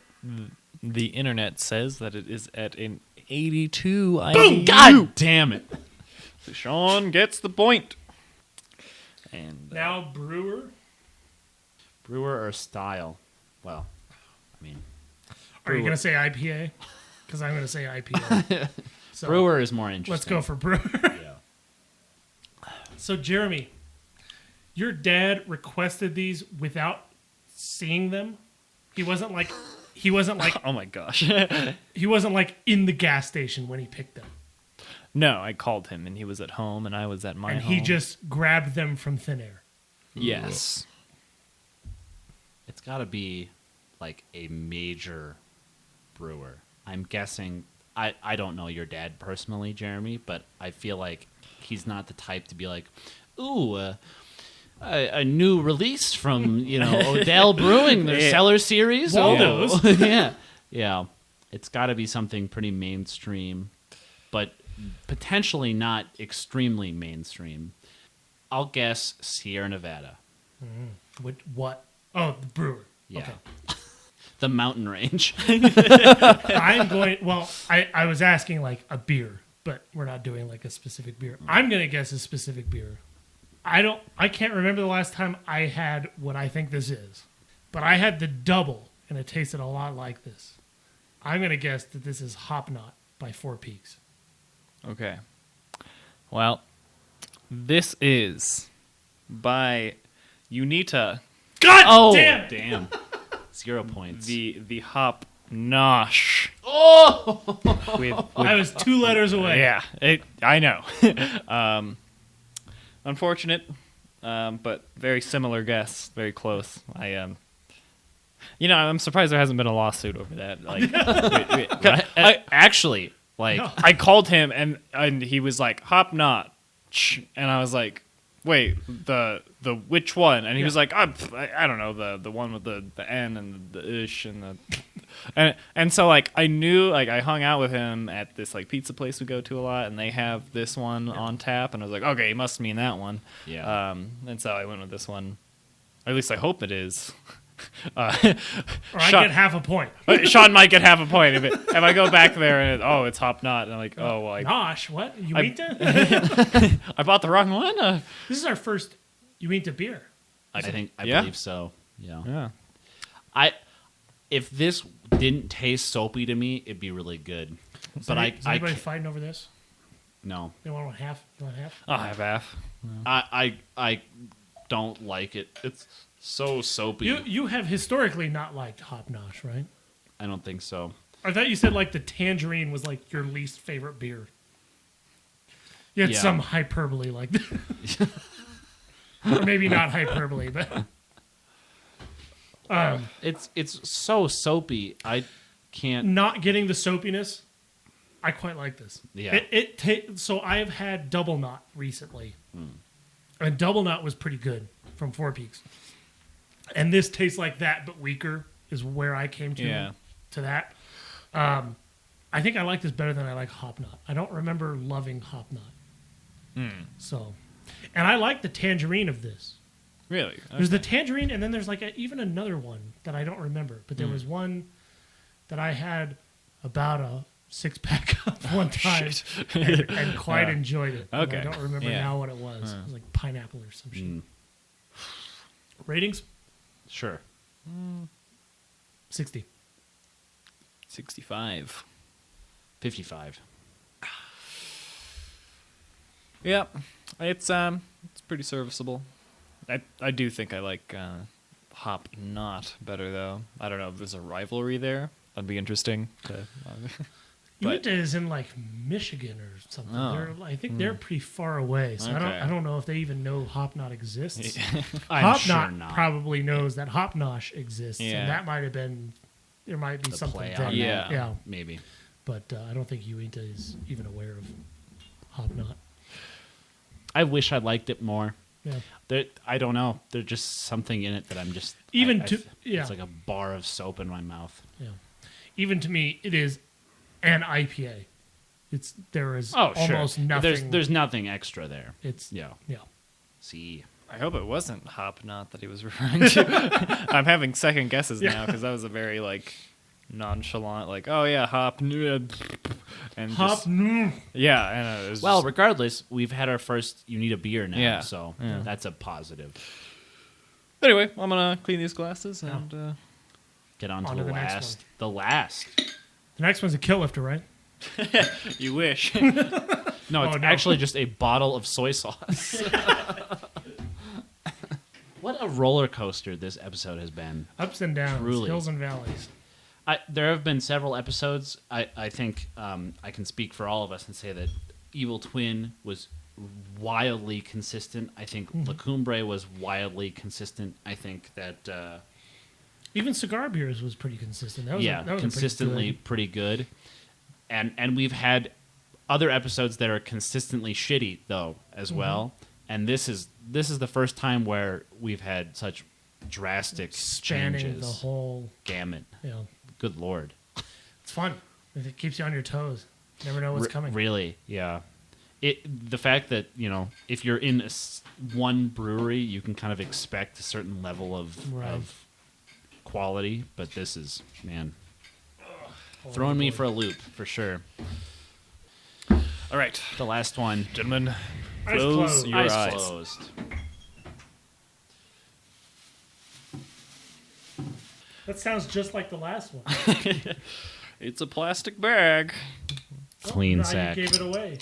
the internet says that it is at an 82 IBU.
God damn it.
So Sean gets the point. And
Now, brewer.
Brewer or style? Well, I mean,
Are you
Brewer.
going to say IPA? Because I'm going to say IPA. So
brewer is more interesting.
let's go for brewer.
Yeah.
So, Jeremy, your dad requested these without seeing them. He wasn't like
oh my gosh.
he wasn't like in the gas station when he picked them.
No, I called him and he was at home and I was at my
And
home.
he just grabbed them from thin air.
Yes.
It's got to be like a major brewer. I'm guessing. I don't know your dad personally, Jeremy, but I feel like he's not the type to be like, ooh, a new release from Odell Brewing, their
Yeah.
Cellar series.
Waldo's.
Yeah. It's got to be something pretty mainstream, but potentially not extremely mainstream. I'll guess Sierra Nevada.
What? Oh, the brewer.
Yeah.
Okay.
The mountain range.
I'm going. Well, I was asking like a beer, but we're not doing like a specific beer. I'm gonna guess a specific beer. I can't remember the last time I had what I think this is, but I had the double, and it tasted a lot like this. I'm gonna guess that this is Hop Knot by Four Peaks.
Okay. Well, this is by Uinta.
God
damn.
damn!
0 points.
The hop Nosh.
Oh!
I was 2 letters away.
Yeah, I know. Unfortunate, but very similar guess. Very close. I'm surprised there hasn't been a lawsuit over that. Like,
Right? Actually, like,
I called him and he was like hop notch, and I was like, wait, the which one? And he was like, I don't know, the one with the N and the ish and the and so like I knew, like I hung out with him at this like pizza place we go to a lot, and they have this one on tap, and I was like, okay, he must mean that one.
Yeah.
And so I went with this one. Or at least I hope it is.
Or I get half a point.
Sean might get half a point if I go back there and it's Hop Knot, and I'm like, oh well,
Nosh, what? Uinta?
I bought the wrong one.
This is our first Uinta beer.
I
Yeah?
believe so. Yeah.
Yeah.
If this didn't taste soapy to me, it'd be really good.
Is
I
anybody fighting over this?
no.
They want half? You want half?
I'll have half.
I don't like it. It's so soapy.
You have historically not liked Hop Nosh, right?
I don't think so.
I thought you said like the tangerine was like your least favorite beer. You had
Yeah.
some hyperbole like that. Or maybe not hyperbole, but
It's so soapy. I can't.
not getting the soapiness. I quite like this.
Yeah.
So I've had Double Knot recently, and Double Knot was pretty good from Four Peaks. And this tastes like that, but weaker is where I came to that. I think I like this better than I like Hop Knot. I don't remember loving Hop Knot. So, and I like the tangerine of this.
Really?
There's the tangerine, and then there's like even another one that I don't remember. But there was one that I had about a 6-pack of one time and quite enjoyed it.
Okay.
I don't remember now what it was. It was like pineapple or some shit. Ratings?
Sure.
60.
65.
55.
Yeah, it's pretty serviceable. I do think I like Hop Knot better though. I don't know if there's a rivalry there. That'd be interesting.
Uinta is in like Michigan or something.
Oh.
I think they're pretty far away, so
Okay.
I don't know if they even know Hop Knot exists.
I'm
Hop
sure
Knot
not.
probably knows that Hop Nosh exists,
Yeah.
and that might have been there might be
The
something
play
there.
on
Yeah.
yeah.
Maybe.
But I don't think Uinta is even aware of Hop Knot.
I wish I liked it more.
Yeah.
I don't know. There's just something in it that I'm just
It's
like a bar of soap in my mouth.
Yeah. Even to me, it is an IPA. There is almost nothing.
There's nothing extra there.
It's
Yeah.
yeah.
See.
I hope it wasn't Hop Knot that he was referring to. I'm having second guesses now because that was a very like nonchalant, like, oh yeah, hop, and
Hop.
just, yeah, and it was
Well,
just-
regardless, we've had our first You Need a Beer now,
Yeah.
so
Yeah.
that's a positive.
anyway, I'm gonna clean these glasses and
Get on
On
to
to
the
the next
last. The last.
The next one's a kill lifter, right?
you wish.
No, it's
no.
actually just a bottle of soy sauce. What a roller coaster this episode has been.
Ups and downs,
Truly.
hills and valleys.
There have been several episodes. I think I can speak for all of us and say that Evil Twin was wildly consistent. I think La Cumbre was wildly consistent. I think that
Even cigar beers was pretty consistent. That was that was
consistently pretty good. And we've had other episodes that are consistently shitty though as well. And this is the first time where we've had such drastic
Spanning
changes.
the whole
gamut.
Yeah,
Good Lord.
it's fun. It keeps you on your toes. Never know what's coming.
Really, yeah. The fact that, if you're in one brewery, you can kind of expect a certain level of quality, but this is, man, throwing me for a loop, for sure.
All right,
The last one.
gentlemen,
Eyes
close
closed.
your
Eyes
eyes.
closed.
That sounds just like the last one.
It's a plastic bag.
Clean
now
sack.
You gave it away.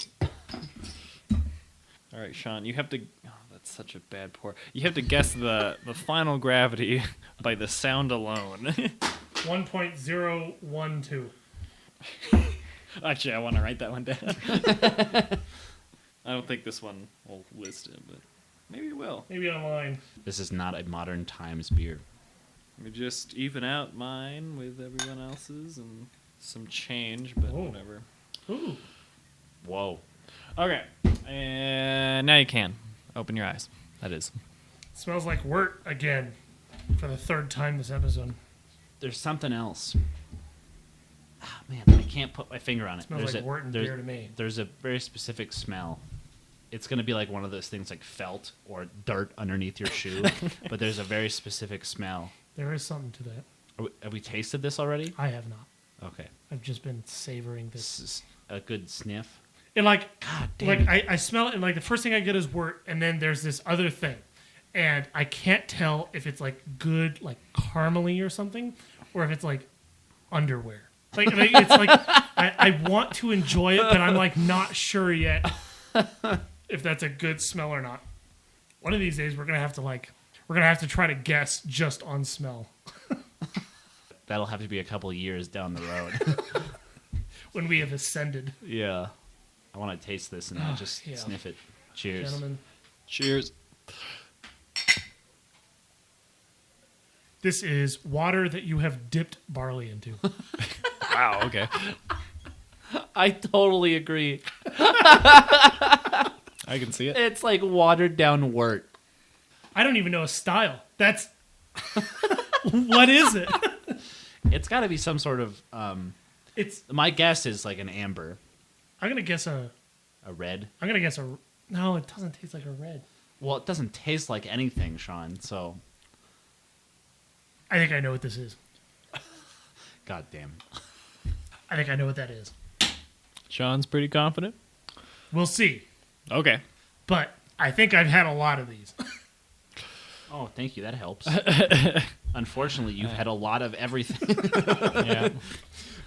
All right, Sean, you have to. Oh, that's such a bad pour. You have to guess the final gravity by the sound alone.
1.012.
Actually, I want to write that one down. I don't think this one will list it, but maybe it will.
Maybe online.
This is not a modern times beer.
Let me just even out mine with everyone else's and some change, but
Whoa.
whatever.
Ooh.
Whoa.
Okay, and now you can open your eyes. That is.
Smells like wort again for the third time this episode.
There's something else. Ah, man, I can't put my finger on it.
Smells like wort and beer to me.
There's a very specific smell. It's going to be like one of those things like felt or dirt underneath your shoe, but there's a very specific smell.
There is something to that.
Have we tasted this already?
I have not.
Okay.
I've just been savoring this.
This is a good sniff.
And
God damn.
I smell it, and the first thing I get is wort, and then there's this other thing, and I can't tell if it's good, caramely or something, or if it's underwear. It's I want to enjoy it, but I'm not sure yet if that's a good smell or not. One of these days we're gonna have to try to guess just on smell
That'll have to be a couple of years down the road.
when we have ascended,
Yeah. I want to taste this and not just
yeah.
sniff it. Cheers.
gentlemen.
Cheers.
This is water that you have dipped barley into.
Wow. Okay.
I totally agree.
I can see it.
It's like watered down wort.
I don't even know a style. That's what is it?
It's got to be some sort of.
It's.
My guess is like an amber,
I'm gonna guess a.
a red.
I'm gonna guess a. No, it doesn't taste like a red.
Well, it doesn't taste like anything, Sean. So,
I think I know what this is.
god damn.
I think I know what that is.
Sean's pretty confident.
We'll see.
Okay.
But I think I've had a lot of these.
Oh, thank you. That helps. Unfortunately, you've had a lot of everything.
Yeah.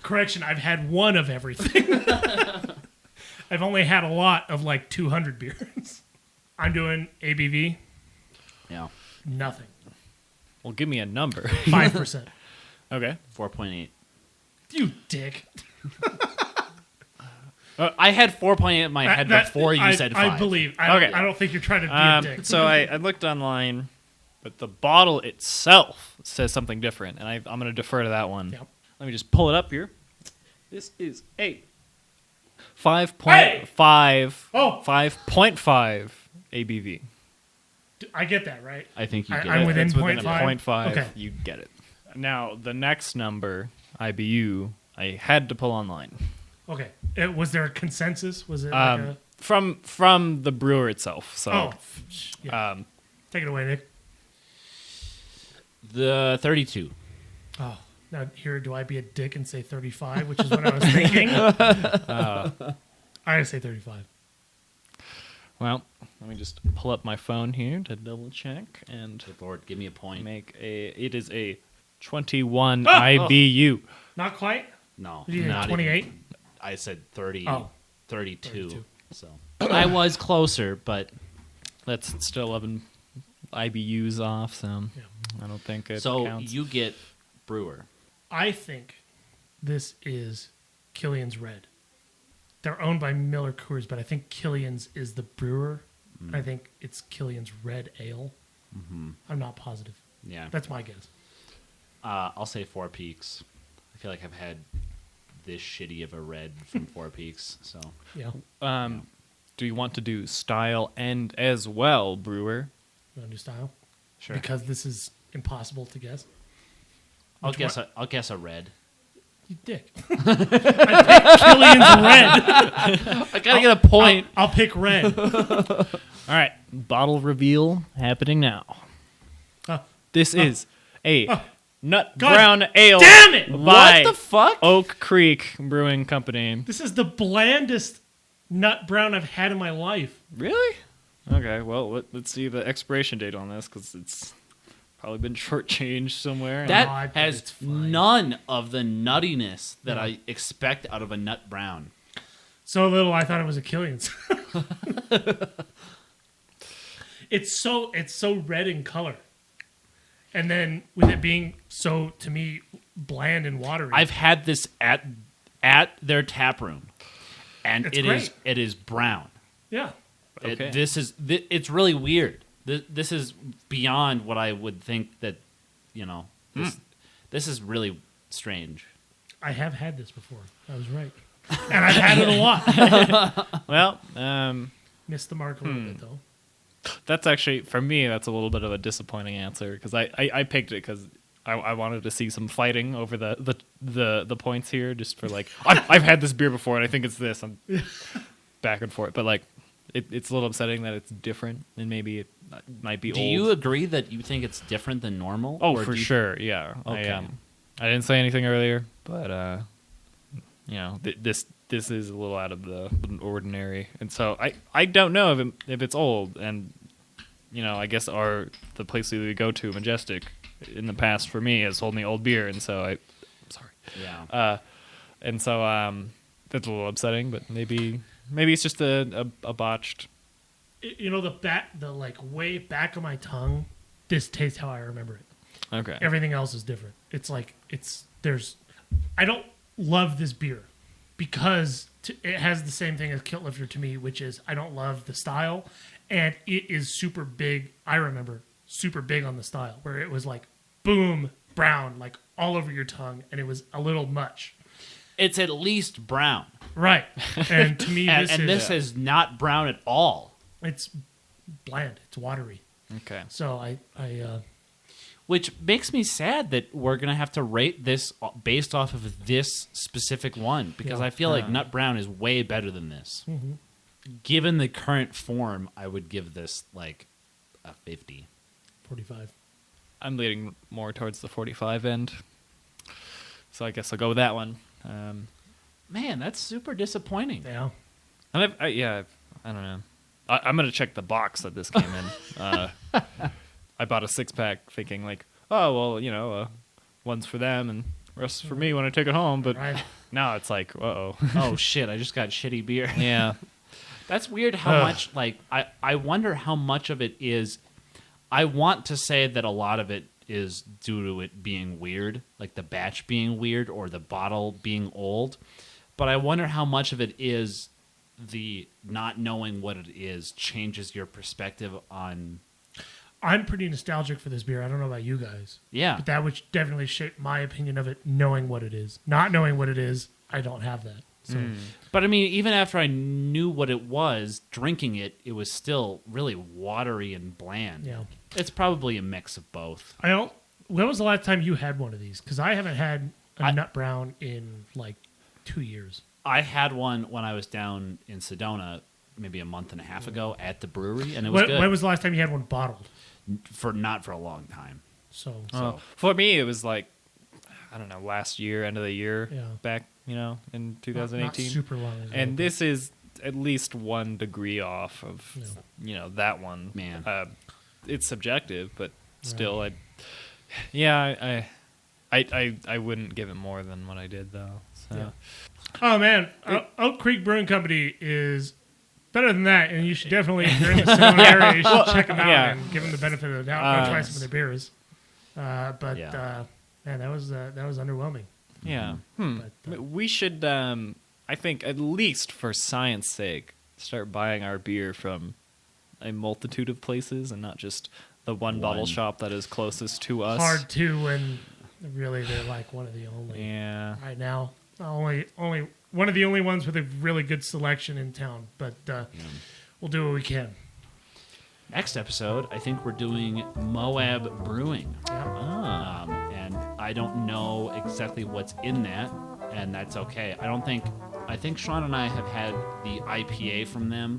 Correction, I've had one of everything. I've only had a lot of 200 beers. I'm doing ABV.
Yeah.
Nothing.
Well, give me a number.
5%.
Okay.
4.8.
You dick.
I had 4.8 in my head before you said 5.
I believe.
Okay.
I don't think you're trying to be a dick.
So I looked online, but the bottle itself says something different, and I'm going to defer to that one.
Yep.
Let me just pull it up here. This is a 5.5.
Oh.
5.5 ABV.
I get that, right?
I think you get
I'm
it.
within
It's within
0.5?
a 0.5.
Okay.
You get it. Now, the next number, IBU, I had to pull online.
Okay. Was there a consensus? Was it
From the brewer itself. So,
Oh. Yeah. Take it away, Nick.
The 32.
Oh. Now, here, do I be a dick and say 35, which is what I was thinking? I gotta say 35.
well, let me just pull up my phone here to double check and
Good Lord, give me a point.
it is a 21
Oh!
IBU.
Not quite?
No.
Did you
not
say 28?
even. I said 30.
Oh.
32.
32.
So I was closer, but
That's still 11 IBUs off, so
Yeah.
I don't think it
so
counts.
you get brewer.
I think this is Killian's Red. They're owned by Miller Coors, but I think Killian's is the brewer. I think it's Killian's Red Ale. Mm-hmm. I'm not positive.
Yeah.
That's my guess.
I'll say Four Peaks. I feel like I've had this shitty of a red from Four Peaks. So
Yeah.
do you want to do style and as well, brewer?
You want to do style?
Sure.
Because this is impossible to guess.
I'll guess a red.
You dick. I picked Killian's red.
I gotta get a point.
I'll pick red.
All right, bottle reveal happening now. This is a nut
God
brown ale.
damn it!
By
What the fuck?
Oak Creek Brewing Company.
This is the blandest nut brown I've had in my life.
Really? Okay, well, let's see the expiration date on this, because it's probably been shortchanged somewhere.
That
I bet
has
it's fine.
none of the nuttiness that
No.
I expect out of a nut brown.
So little, I thought it was a Killian's. It's so red in color, and then with it being so, to me, bland and watery.
I've had this at their tap room, and
It's
it is
great.
brown.
Yeah.
Okay.
It's really weird. This is beyond what I would think that, this is really strange.
I have had this before. I was right. And I've had it a lot.
Well,
Missed the mark a little bit, though.
that's actually, for me, that's a little bit of a disappointing answer, because I picked it because I wanted to see some fighting over the points here, just for like, I've had this beer before and I think it's this. I'm back and forth. But like, it's a little upsetting that it's different, and maybe it might be
Do
old.
you agree that you think it's different than normal?
Oh,
Or
for
do you-
sure, yeah.
Okay.
I didn't say anything earlier, but this is a little out of the ordinary, and so I don't know if it's old, and I guess the place that we go to, Majestic, in the past for me has sold me old beer, and so I'm sorry.
Yeah.
And so that's a little upsetting, but maybe it's just a botched.
The like way back of my tongue, this tastes how I remember it.
Okay.
Everything else is different. It's like I don't love this beer because it has the same thing as Kilt Lifter to me, which is I don't love the style, and it is super big. I remember super big on the style, where it was like boom brown, like all over your tongue, and it was a little much.
It's at least brown.
Right, and to me,
This is not brown at all.
it's bland. It's watery.
Okay.
So I
Which makes me sad that we're going to have to rate this based off of this specific one, because
Yeah.
I feel like Nut Brown is way better than this.
Mm-hmm.
Given the current form, I would give this like a 50.
45.
I'm leaning more towards the 45 end, so I guess I'll go with that one.
Man, that's super disappointing.
Yeah.
And I don't know. I'm gonna check the box that this came in. I bought a 6-pack thinking like, oh well, one's for them and rest for me when I take it home. But
Right.
now it's like, uh-oh.
Oh shit, I just got shitty beer.
Yeah.
That's weird how much, like, I wonder how much of it is, I want to say that a lot of it is due to it being weird, like the batch being weird or the bottle being old, but I wonder how much of it is the not knowing what it is changes your perspective on...
I'm pretty nostalgic for this beer. I don't know about you guys.
Yeah.
But that would definitely shape my opinion of it, knowing what it is. Not knowing what it is, I don't have that. So
But I mean, even after I knew what it was, drinking it, it was still really watery and bland.
yeah.
It's probably a mix of both.
When was the last time you had one of these? Because I haven't had a nut brown in like 2 years.
I had one when I was down in Sedona maybe a month and a half ago at the brewery, and it was good.
When was the last time you had one bottled?
Not for a long time.
So
For me, it was like, I don't know, last year, end of the year,
Yeah.
back, in
not
2018.
super long ago.
And this is at least 1 degree off of, that one.
Man.
It's subjective, but still, I wouldn't give it more than what I did, though. So.
Yeah. Oh, man. Oak Creek Brewing Company is better than that, and you should definitely, if you're in the Sedona area, you should check them out and give them the benefit of the doubt. Go try some of their beers. Man, that was underwhelming.
Yeah.
But,
We should, I think, at least for science sake, start buying our beer from a multitude of places and not just the one bottle shop that is closest to us.
hard to when really they're like one of the only.
Yeah.
Right now, only one of the only ones with a really good selection in town. But we'll do what we can.
Next episode, I think we're doing Moab Brewing.
Yeah.
And I don't know exactly what's in that, and that's okay. I think Sean and I have had the IPA from them,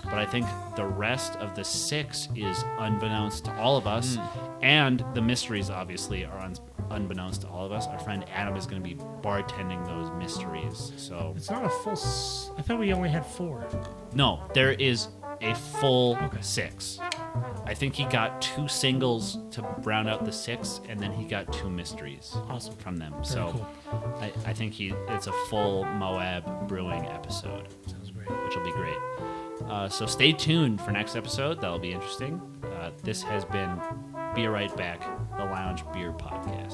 but I think the rest of the 6 is unbeknownst to all of us, and the mysteries obviously are unbeknownst to all of us. Our friend Adam is going to be bartending those mysteries. So
It's not a full. I thought we only had 4.
no, there is a full 6. I think he got 2 singles to round out the 6, and then he got 2 mysteries
Awesome.
from them.
Very
So
cool.
I think it's a full Moab Brewing episode,
Sounds great.
which will be great. So stay tuned for next episode. That'll be interesting. This has been Be Right Back, the Lounge Beer Podcast.